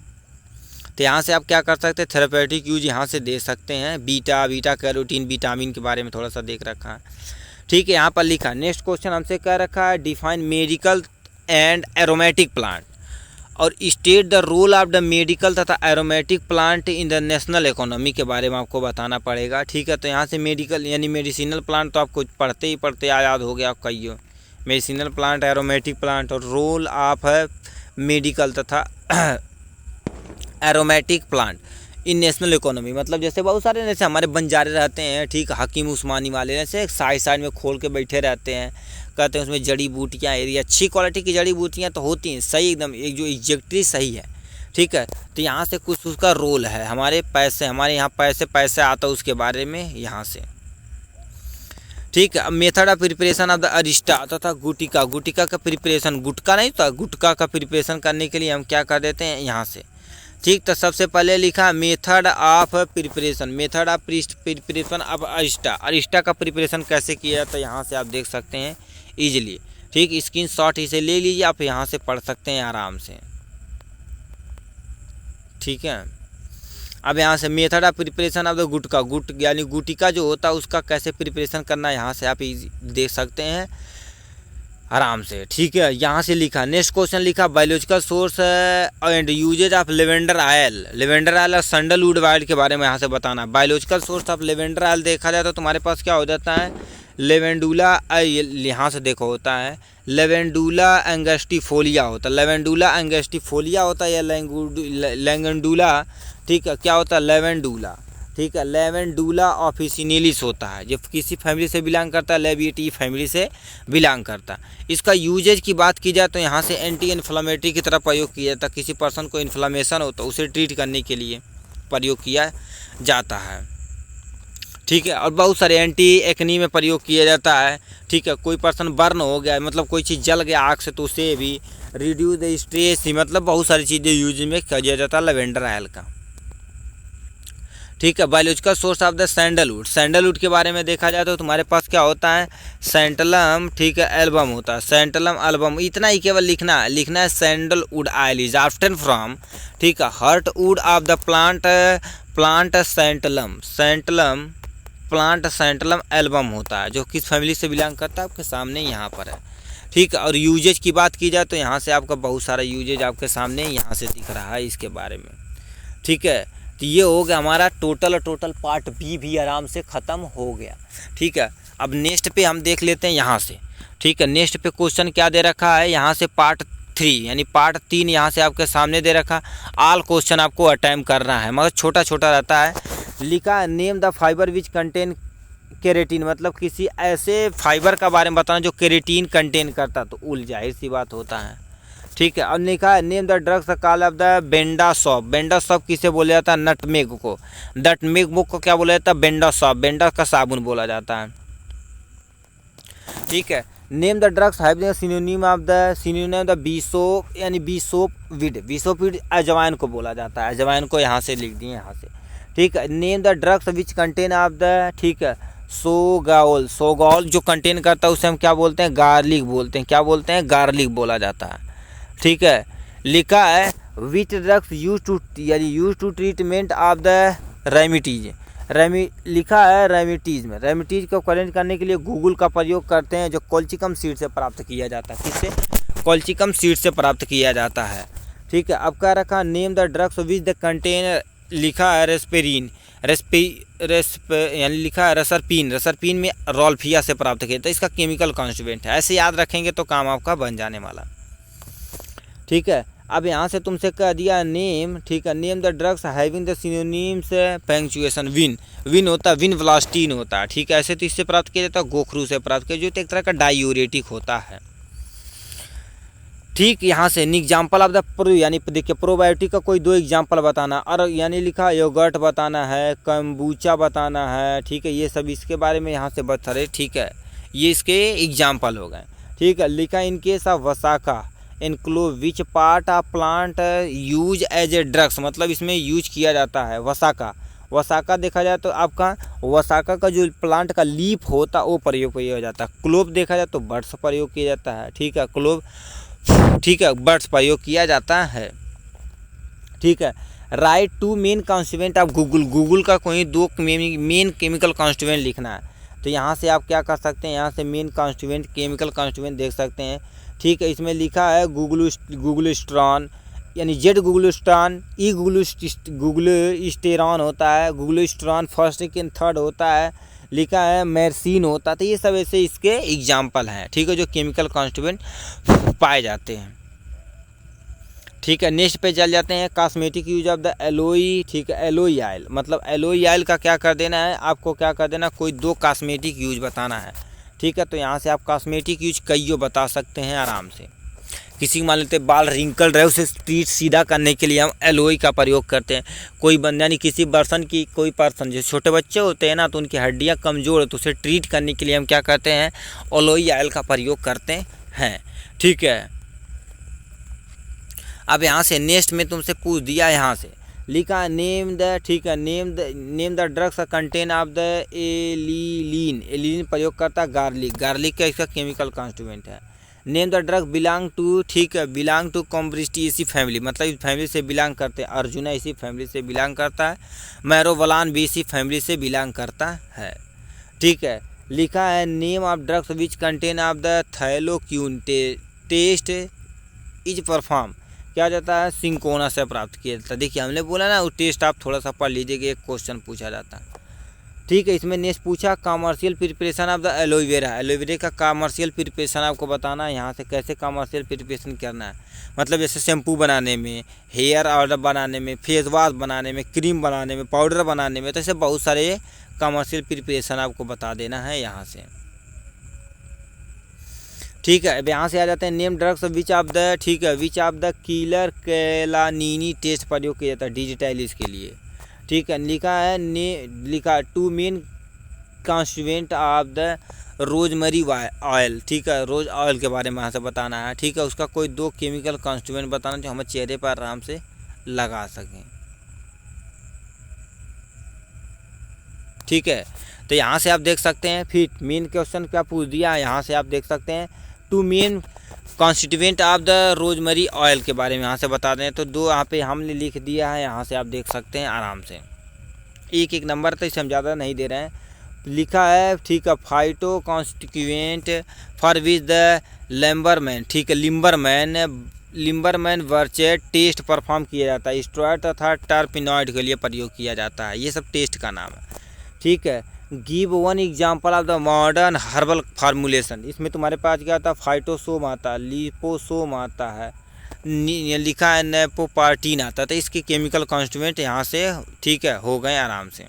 तो यहाँ से आप क्या कर सकते हैं, थेरेपेटिक यूज यहाँ से दे सकते हैं, बीटा कैरोटीन विटामिन के बारे में थोड़ा सा देख रखा है, ठीक है। यहाँ पर लिखा, नेक्स्ट क्वेश्चन हमसे कह रखा है, define medical and aromatic plant और state the role of the medical तथा aromatic plant in the national economy के बारे में आपको बताना पड़ेगा, ठीक है। तो यहाँ से मेडिकल यानी मेडिसिनल प्लांट तो आपको पढ़ते याद हो गया आपका, ये मेडिसिनल प्लांट, एरोमेटिक प्लांट और रोल ऑफ मेडिकल तथा एरोमेटिक प्लांट इन नेशनल इकोनॉमी। मतलब जैसे बहुत सारे जैसे हमारे बंजारे रहते हैं, ठीक, हकीम उस्मानी वाले जैसे साइड में खोल के बैठे रहते हैं, कहते हैं उसमें जड़ी बूटियाँ, यदि अच्छी क्वालिटी की जड़ी बूटियाँ तो होती हैं सही एकदम, एक जो एग्जैक्टली सही है, ठीक है। तो यहाँ से कुछ उसका रोल है, हमारे यहाँ पैसे आता है उसके बारे में यहाँ से, ठीक है। Method of preparation of the Arista तथा गुटिका का प्रिपरेशन, गुटका नहीं तो गुटका का प्रिपरेशन करने के लिए हम क्या कर देते हैं यहाँ से, ठीक। तो सबसे पहले लिखा method of preparation of Arista का प्रिपरेशन कैसे किया तो यहाँ से आप देख सकते हैं इजीली, ठीक। स्क्रीनशॉट इसे ले लीजिए, आप यहाँ से पढ़ सकते हैं आराम से, ठीक है। अब यहाँ से method of preparation of the यानी गुटिका जो होता है उसका कैसे प्रिपरेशन करना है यहाँ से आप देख सकते हैं आराम से, ठीक है। यहाँ से लिखा, नेक्स्ट क्वेश्चन लिखा, biological source and usages of lavender oil और सैंडलवुड ऑयल के बारे में यहाँ से बताना। Biological source of lavender oil देखा जाए तो तुम्हारे पास क्या हो जाता है, लेवेंडुला, यहाँ से देखो होता है लेवेंडुला एंगस्टिफोलिया होता है, लेवेंडुला एंगस्टिफोलिया होता है या लेवेंडुला, ठीक है। क्या होता है, लेवेंडुला, ठीक है, लेवेंडुला ऑफिसिनेलिस होता है, जो किसी फैमिली से बिलोंग करता है, लेविएटी फैमिली से बिलोंग करता है। इसका यूजेज की बात की जाए तो यहाँ से एंटी इन्फ्लामेटरी की तरह प्रयोग किया जाता है, किसी पर्सन को इन्फ्लामेशन हो तो उसे ट्रीट करने के लिए प्रयोग किया जाता है, ठीक है। और बहुत सारे एंटी एक्नी में प्रयोग किया जाता है, ठीक है। कोई पर्सन बर्न हो गया मतलब कोई चीज़ जल गया आग से तो उसे भी रिड्यूस द स्ट्रेस, मतलब बहुत सारी चीज़ें यूज में किया जाता है लेवेंडर ऑयल का। ठीक है, biological source of the sandalwood, sandalwood के बारे में देखा जाए तो तुम्हारे पास क्या होता है, सैंटलम, ठीक है, एल्बम होता है, सैंटलम एल्बम, इतना ही केवल लिखना है sandalwood oil is obtain from, ठीक है, heartwood of the plant santalum, plant santalum album होता है, जो किस फैमिली से बिलोंग करता है आपके सामने यहाँ पर है। ठीक है, और यूजेज की बात की जाए तो यहाँ से आपका बहुत सारा यूजेज आपके सामने यहाँ से दिख रहा है इसके बारे में। ठीक है, तो ये हो गया हमारा टोटल पार्ट बी भी आराम से ख़त्म हो गया। ठीक है, अब नेक्स्ट पे हम देख लेते हैं यहाँ से। ठीक है, नेक्स्ट पे क्वेश्चन क्या दे रखा है, यहाँ से पार्ट 3 यानी पार्ट 3 यहाँ से आपके सामने दे रखा। ऑल क्वेश्चन आपको अटेम्प्ट करना है, मगर छोटा छोटा रहता है। लिखा name the fibre which contain keratin, मतलब किसी ऐसे फाइबर का बारे में बताना जो केरेटिन कंटेन करता, तो उल जाहिर सी बात होता है। ठीक है, अब लिखा है name the drugs call of the Benda shop, Benda shop किसे बोला जाता है, नटमेग को, नटमेग बुक को क्या बोला जाता है, बेंडा सॉप, बेंडा का साबुन बोला जाता है। ठीक है, name the drugs having synonym of the bishop, यानी बीसोपविड अजवाइन को बोला जाता है, अजवाइन को यहाँ से लिख दिए यहाँ से। ठीक है, name the drugs which contain of the, ठीक है, सोगॉल जो कंटेन करता है उसे हम क्या बोलते हैं, गार्लिक बोलते हैं, क्या बोलते हैं, गार्लिक बोला जाता है। ठीक है, लिखा है which drugs use to treatment of the remedies, लिखा है रेमिटीज को करेंट करने के लिए गूगल का प्रयोग करते हैं, जो कोल्चिकम सीड से प्राप्त किया जाता है, किससे, कोल्चिकम सीड से प्राप्त किया जाता है। ठीक है, अब क्या रखा, name the drugs which the container, लिखा है रेस्पेरिन, यानी लिखा है रसरपीन में रोल्फिया से प्राप्त किया था, इसका केमिकल कॉन्स्टिट्यूएंट है। ऐसे याद रखेंगे तो काम आपका बन जाने वाला। ठीक है, अब यहाँ से तुमसे कह दिया नेम, ठीक है, name the drugs having the synonyms punctuation, win होता है, विन व्लास्टीन होता है। ठीक है, ऐसे तो इससे प्राप्त किया जाता है, गोखरू से प्राप्त किया, जो एक तरह का डायूरेटिक होता है। ठीक, यहाँ से एग्जाम्पल ऑफ द यानी देखिए प्रोबायोटिक का कोई 2 एग्जाम्पल बताना, और यानी लिखा योगर्ट बताना है, कम्बूचा बताना है। ठीक है, ये सब इसके बारे में यहाँ से बता रहे। ठीक है, ये इसके एग्जाम्पल हो गए। ठीक है, लिखा in case of vasaka include which part of plant use as a drugs, मतलब इसमें यूज किया जाता है वसाका देखा जाए तो आपका वसाका का जो प्लांट का लीफ होता है वो प्रयोग किया जाता है। क्लोव देखा जाए तो बर्ड्स प्रयोग किया जाता है। ठीक है, क्लोव, ठीक है, बर्ड्स प्रयोग किया जाता है। ठीक है, right 2 main constituent of Google का कोई 2 मेन केमिकल कॉन्स्टिट्यूएंट लिखना है। तो यहाँ से आप क्या कर सकते हैं, यहाँ से मेन कॉन्स्टिट्यूएंट केमिकल कॉन्स्टिट्यूएंट देख सकते हैं। ठीक है, इसमें लिखा है गूगलस्ट्रॉन, यानी जेड गूगलस्ट्रॉन, ई गूगलस्टेरॉन होता है, गूगलस्ट्रॉन फर्स्ट सेकंड थर्ड होता है, लिखा है मेर्सिन होता है। तो ये सब ऐसे इसके एग्जाम्पल हैं। ठीक है, जो केमिकल कॉन्स्टिट्यूएंट पाए जाते हैं। ठीक है, नेक्स्ट पे चल जाते हैं, cosmetic use of the alloy. ठीक है, एलोई ऑयल, मतलब एलोई ऑयल का क्या कर देना है आपको, क्या कर देना, कोई 2 कॉस्मेटिक यूज बताना है। ठीक है, तो यहाँ से आप कॉस्मेटिक यूज कईयों बता सकते हैं आराम से। किसी मान लेते बाल रिंकल रहे उसे स्ट्रीट सीधा करने के लिए हम एलोई का प्रयोग करते हैं। कोई बंदा यानी किसी कोई पर्सन जो छोटे बच्चे होते हैं ना, तो उनकी हड्डियाँ कमज़ोर है, तो उसे ट्रीट करने के लिए हम क्या करते हैं, एलोई ऑयल का प्रयोग करते हैं। ठीक है, अब यहाँ से नेक्स्ट में तुमसे पूछ दिया, यहाँ से लिखा नेम द, ठीक है, name the drugs contain of the allicin प्रयोग करता है गार्लिक का इसका केमिकल कॉन्स्टिट्यूएंट है। Name the drug belong to, ठीक है, बिलोंग टू कॉम्ब्रिस्टी, इसी फैमिली, मतलब इस फैमिली से बिलोंग करते हैं। अर्जुना इसी फैमिली से बिलोंग करता है, मैरोवलान भी इसी फैमिली से बिलोंग करता है। ठीक है, लिखा है name of drugs which contain of the thalleioquin test is perform, क्या जाता है, सिंकोना से प्राप्त किया जाता है। देखिए हमने बोला ना वो टेस्ट आप थोड़ा सा पढ़ लीजिएगा, एक क्वेश्चन पूछा जाता है। ठीक है, इसमें नेक्स्ट पूछा commercial preparation of the aloe vera, aloe vera का कमर्शियल प्रिपरेशन आपको बताना है। यहाँ से कैसे कमर्शियल प्रिपरेशन करना है, मतलब जैसे शैम्पू बनाने में, हेयर ऑयल बनाने में, फेस वॉश बनाने में, क्रीम बनाने में, पाउडर बनाने में, तो ऐसे बहुत सारे कमर्शियल प्रिपरेशन आपको बता देना है यहाँ से। ठीक है, अब यहाँ से आ जाते हैं name drugs which of the, ठीक है, which of the Keller Kiliani test प्रयोग किया जाता है डिजिटाइलिस के लिए। ठीक है, लिखा है लिखा 2 main constituent of the rosemary oil, ठीक है, रोज ऑयल के बारे में यहाँ से बताना है, ठीक है। उसका कोई 2 केमिकल कॉन्स्टिट्यूएंट बताना जो हमें चेहरे पर आराम से लगा सकें, ठीक है। तो यहाँ से आप देख सकते हैं, फिर मेन क्वेश्चन क्या पूछ दिया है, यहाँ से आप देख सकते हैं 2 main constituent of the rosemary oil के बारे में यहाँ से बता दें। तो 2 यहाँ पे हमने लिख दिया है, यहाँ से आप देख सकते हैं आराम से, एक नंबर, तो इसे हम ज़्यादा नहीं दे रहे हैं, लिखा है, ठीक है। Phyto constituent for which the Liebermann, ठीक है, लिम्बरमैन वर्चेट टेस्ट परफॉर्म किया जाता है, स्टेरॉयड तथा टर्पिनॉइड के लिए प्रयोग किया जाता है, ये सब टेस्ट का नाम है, ठीक है। Give 1 example of the modern herbal formulation, इसमें तुम्हारे पास क्या आता है, फाइटोसोम आता है, लिपोसोम आता है, लिखा है नेपोपार्टीन आता है। तो इसके केमिकल कॉन्स्टिट्यूएंट यहाँ से, ठीक है, हो गए आराम से,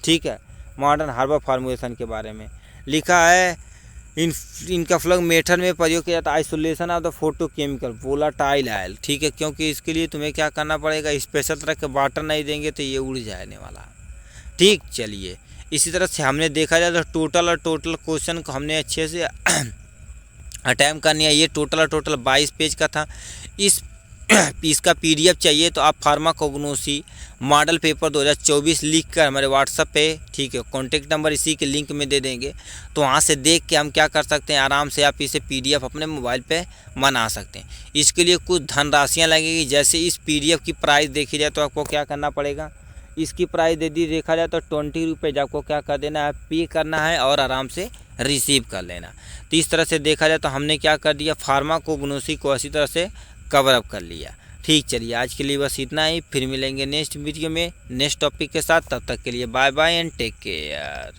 ठीक है। मॉडर्न हर्बल फार्मूलेशन के बारे में लिखा है, इनका फ्लग मेथड में प्रयोग किया जाता है, isolation of the photochemical volatile oil, ठीक है, क्योंकि इसके लिए तुम्हें क्या करना पड़ेगा, स्पेशल तरह के वाटर नहीं देंगे तो ये उड़ जाने वाला, ठीक। चलिए, इसी तरह से हमने देखा जाए तो टोटल क्वेश्चन को हमने अच्छे से अटैम्प्ट करनी है। ये टोटल 22 पेज का था। इसका PDF चाहिए तो आप फार्माकोग्नोसी मॉडल पेपर 2024 लिख कर हमारे व्हाट्सएप पे, ठीक है, कॉन्टेक्ट नंबर इसी के लिंक में दे देंगे, तो वहाँ से देख के हम क्या कर सकते हैं, आराम से आप इसे PDF अपने मोबाइल पे बना सकते हैं। इसके लिए कुछ धनराशियाँ लगेगी, जैसे इस PDF की प्राइस देखी जाए तो आपको क्या करना पड़ेगा, इसकी प्राइस यदि देखा जाए तो 20 रुपीज़ आपको क्या कर देना है, पे करना है और आराम से रिसीव कर लेना। तो इस तरह से देखा जाए तो हमने क्या कर दिया, फार्माकोग्नोसी को अच्छी तरह से कवर अप कर लिया, ठीक। चलिए, आज के लिए बस इतना ही, फिर मिलेंगे नेक्स्ट वीडियो में नेक्स्ट टॉपिक के साथ, तब तक के लिए bye bye and take care.